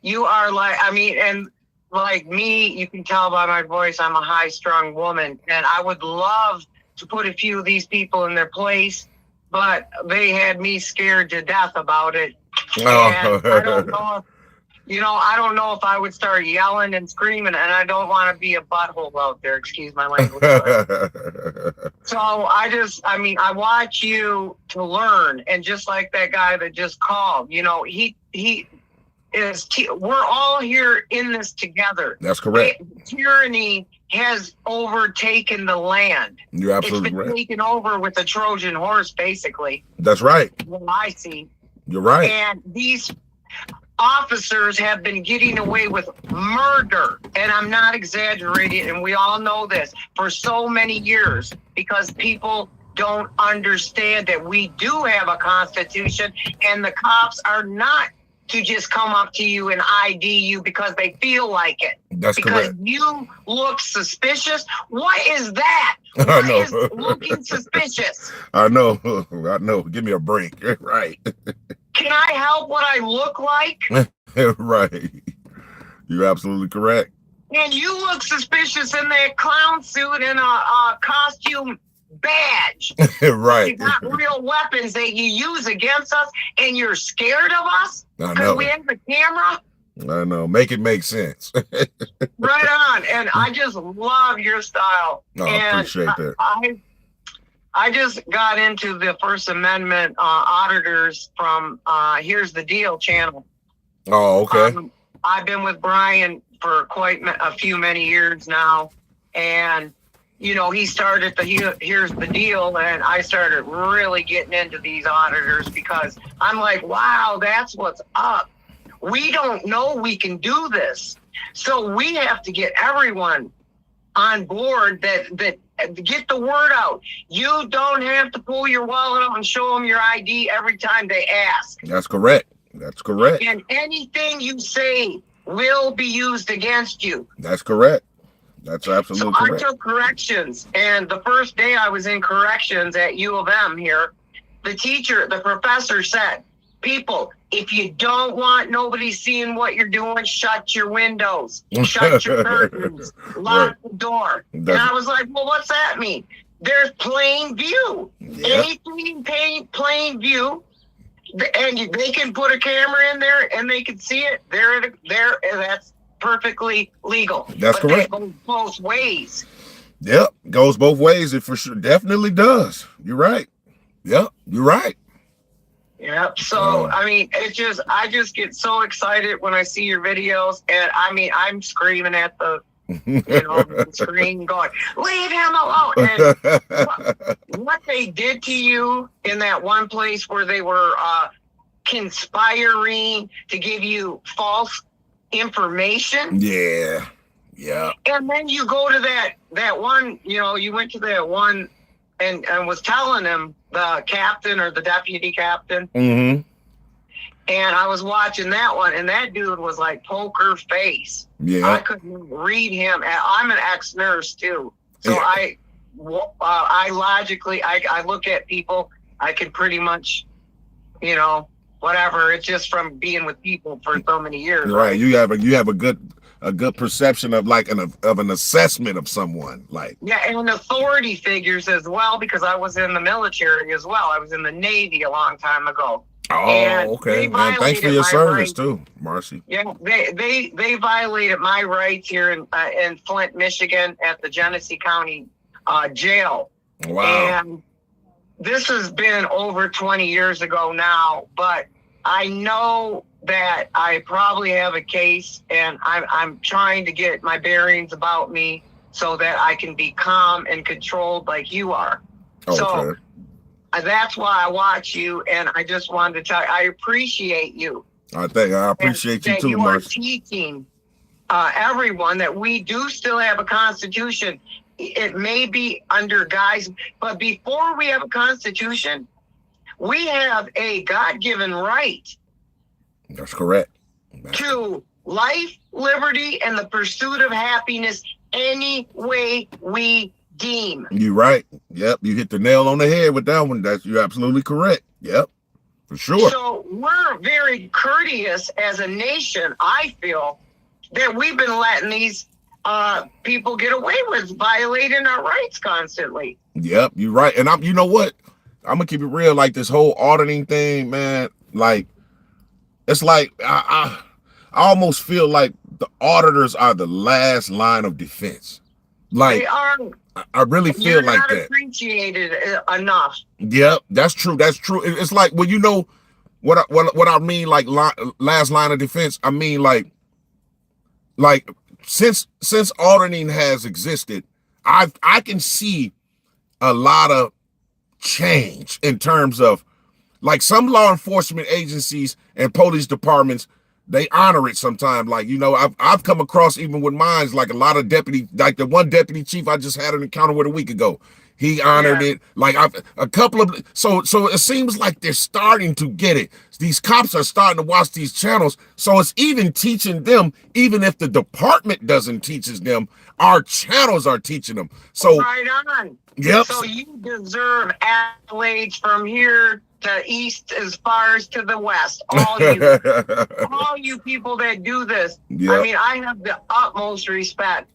S10: You are like, I mean, and like me, you can tell by my voice, I'm a high-strung woman, and I would love to put a few of these people in their place, but they had me scared to death about it. And I don't know if, you know, I don't know if I would start yelling and screaming, and I don't want to be a butthole out there, excuse my language. So I mean, I watch you to learn, and just like that guy that just called, you know, we're all here in this together.
S1: That's correct.
S10: Tyranny has overtaken the land.
S1: You're absolutely
S10: It's been
S1: right.
S10: taken over with a Trojan horse, basically.
S1: That's right.
S10: What I see.
S1: You're right.
S10: And these, officers have been getting away with murder, and I'm not exaggerating, and we all know this, for so many years, because people don't understand that we do have a constitution, and the cops are not to just come up to you and ID you because they feel like it.
S1: That's
S10: because
S1: correct.
S10: You look suspicious. What is that?
S1: I
S10: What
S1: know.
S10: is looking suspicious?
S1: I know. Give me a break. Right.
S10: Can I help what I look like?
S1: Right. You're absolutely correct.
S10: And you look suspicious in that clown suit and a costume badge.
S1: Right.
S10: You got real weapons that you use against us, and you're scared of us
S1: I know.
S10: because we have the camera.
S1: I know. Make it make sense.
S10: Right on. And I just love your style.
S1: No,
S10: and
S1: I appreciate that.
S10: I just got into the First Amendment auditors from Here's the Deal channel.
S1: Oh, okay.
S10: I've been with Brian for quite many years now, and you know, he started the Here's the Deal, and I started really getting into these auditors because I'm like, wow, that's what's up. We don't know we can do this, so we have to get everyone on board that get the word out. You don't have to pull your wallet out and show them your ID every time they ask.
S1: That's correct. That's correct.
S10: And anything you say will be used against you.
S1: That's correct. That's absolutely correct.
S10: I took corrections, and the first day I was in corrections at U of M here, the professor said, people, if you don't want nobody seeing what you're doing, shut your windows, shut your curtains, lock the door. And I was like, well, what's that mean? There's plain view.
S1: Yep.
S10: Anything plain view, and they can put a camera in there and they can see it. There, that's perfectly legal.
S1: That's correct.
S10: That goes both ways.
S1: Yep, goes both ways. It for sure definitely does. You're right. Yep, you're right.
S10: Yep. So I mean, I just get so excited when I see your videos, and I mean, I'm screaming at the the screen, going, "Leave him alone!" And what they did to you in that one place where they were conspiring to give you false information.
S1: Yeah. Yeah.
S10: And then you go to that one, you went to that one and was telling him, the captain or the deputy captain.
S1: Mm-hmm.
S10: And I was watching that one, and that dude was like poker face.
S1: Yeah.
S10: I couldn't read him. I'm an ex-nurse too. So
S1: Yeah.
S10: I logically, I look at people, I can pretty much, whatever. It's just from being with people for so many years.
S1: Right. You have a good perception of an assessment of someone. Like,
S10: yeah, and authority figures as well, because I was in the military as well. I was in the Navy a long time ago.
S1: oh, okay. Man, thanks for your service too, Marcy.
S10: Yeah, they violated my rights here in Flint, Michigan, at the Genesee County jail.
S1: Wow.
S10: And this has been over 20 years ago now, but I know that I probably have a case, and I'm trying to get my bearings about me so that I can be calm and controlled like you are.
S1: Okay.
S10: So that's why I watch you, and I just wanted to tell you, I appreciate you.
S1: I appreciate you too,
S10: you are
S1: Marcy.
S10: teaching everyone that we do still have a constitution. It may be under guise, but before we have a constitution, we have a God-given right.
S1: That's correct.
S10: To life, liberty, and the pursuit of happiness any way we deem.
S1: You're right. Yep, you hit the nail on the head with that one. You're absolutely correct. Yep, for sure.
S10: So we're very courteous as a nation, I feel, that we've been letting these people get away with violating our rights constantly.
S1: Yep, you're right. And you know what? I'm gonna keep it real. Like, this whole auditing thing, man, like, it's like I almost feel like the auditors are the last line of defense. Like,
S10: they are.
S1: I really feel like that.
S10: Appreciated enough.
S1: Yep, that's true. That's true. It's like, well, you know what I mean, like last line of defense. I mean, like since auditing has existed, I can see a lot of change in terms of, like, some law enforcement agencies and police departments they honor it sometimes. Like, you know, I've come across, even with mines, like a lot of deputy, like the one deputy chief I just had an encounter with a week ago. He honored it. Like a couple of, so it seems like they're starting to get it. These cops are starting to watch these channels. So it's even teaching them, even if the department doesn't teaches them, our channels are teaching them. So
S10: right on.
S1: Yep.
S10: So you deserve accolades from here to east as far as to the west. All you people that do this.
S1: Yep.
S10: I mean, I have the utmost respect.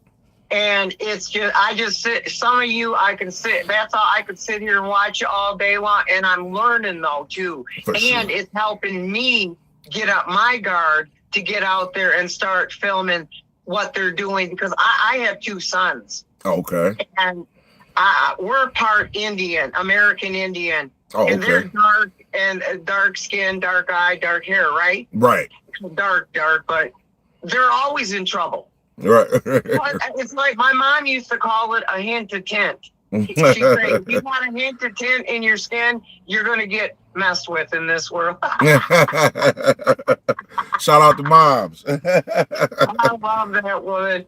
S10: And it's just, I just sit, some of you, I can sit, that's all, I could sit here and watch you all day long. And I'm learning though, too. And it's helping me get up my guard to get out there and start filming what they're doing, because I have 2 sons.
S1: Okay.
S10: And we're part Indian, American Indian.
S1: Oh,
S10: and they're
S1: okay.
S10: dark and dark skin, dark eye, dark hair, right?
S1: Right.
S10: Dark, but they're always in trouble.
S1: Right.
S10: It's like my mom used to call it a hint of tint. She'd say, if you want a hint of tint in your skin, you're going to get messed with in this world.
S1: Shout out to moms.
S10: I love that woman.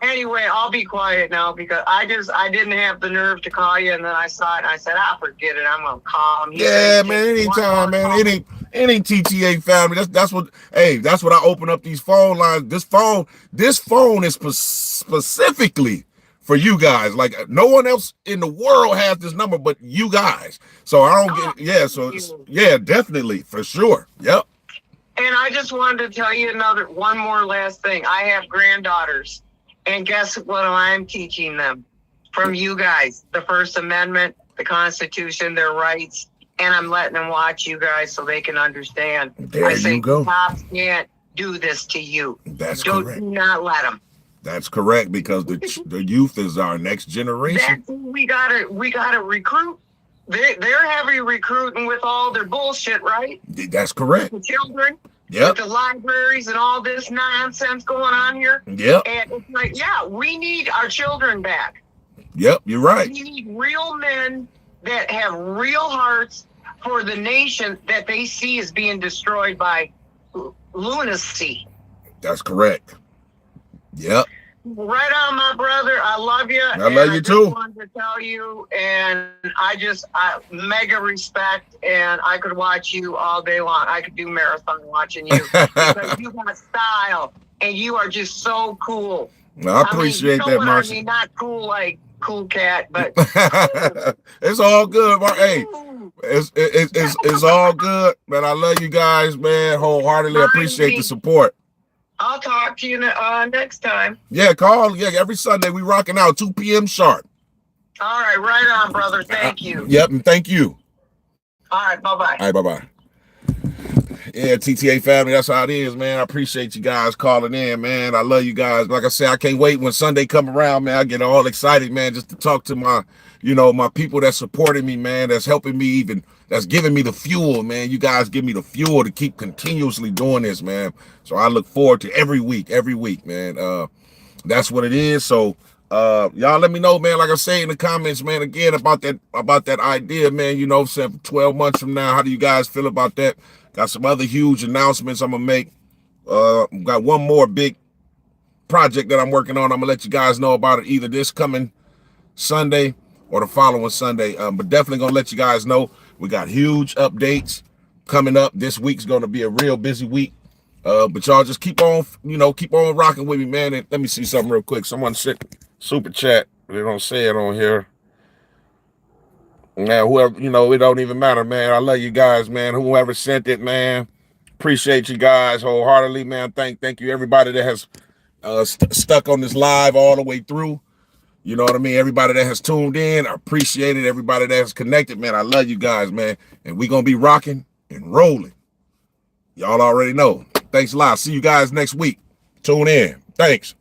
S10: Anyway, I'll be quiet now because I didn't have the nerve to call you, and then I saw it and I said, forget it. I'm gonna call him.
S1: Yeah, man, anytime, man. Any TTA family. That's what I open up these phone lines. This phone is specifically for you guys. Like no one else in the world has this number but you guys. So I don't get definitely, for sure. Yep.
S10: And I just wanted to tell you one more last thing. I have granddaughters. And guess what I'm teaching them from you guys? The First Amendment, the Constitution, their rights. And I'm letting them watch you guys so they can understand.
S1: There you go.
S10: Cops can't do this to you.
S1: That's correct.
S10: Do not let them.
S1: That's correct, because the youth is our next generation.
S10: We gotta recruit. They're heavy recruiting with all their bullshit, right?
S1: That's correct.
S10: The children.
S1: Yep.
S10: With the libraries and all this nonsense going on here.
S1: Yep.
S10: And it's like, we need our children back.
S1: Yep, you're right.
S10: We need real men that have real hearts for the nation that they see is being destroyed by lunacy.
S1: That's correct. Yep.
S10: Right on, my brother. I love you.
S1: I love you too.
S10: I just wanted to tell you, and I mega respect, and I could watch you all day long. I could do marathon watching you because you got style, and you are just so cool.
S1: Well, I appreciate that, Marcia.
S10: I mean, not cool like Cool Cat, but
S1: it's all good, Mark. Hey, it's all good, man. I love you guys, man. Wholeheartedly appreciate the support.
S10: I'll talk to you next time.
S1: Yeah, call. Yeah, every Sunday we rocking out 2 p.m. sharp.
S10: All right, right on, brother. Thank you.
S1: Yep, and thank you.
S10: All right, bye-bye.
S1: All right, bye-bye. Yeah, TTA family, that's how it is, man. I appreciate you guys calling in, man. I love you guys. Like I said, I can't wait when Sunday come around, man. I get all excited, man, just to talk to my people that supported me, man, that's helping me that's giving me the fuel, man. You guys give me the fuel to keep continuously doing this, man. So I look forward to every week, man. That's what it is. So y'all let me know, man, like I say in the comments, man, again, about that idea, man, saying 12 months from now, how do you guys feel about that? Got some other huge announcements I'm gonna make. Got one more big project that I'm working on. I'm gonna let you guys know about it either this coming Sunday or the following Sunday. But definitely gonna let you guys know. We got huge updates coming up. This week's gonna be a real busy week. But y'all just keep on rocking with me, man. And let me see something real quick. Someone said super chat. They don't say it on here. Now, whoever, it don't even matter, man. I love you guys, man. Whoever sent it, man. Appreciate you guys wholeheartedly, man. Thank you, everybody that has stuck on this live all the way through. You know what I mean? Everybody that has tuned in, I appreciate it. Everybody that has connected, man. I love you guys, man. And we gonna be rocking and rolling. Y'all already know. Thanks a lot. See you guys next week. Tune in. Thanks.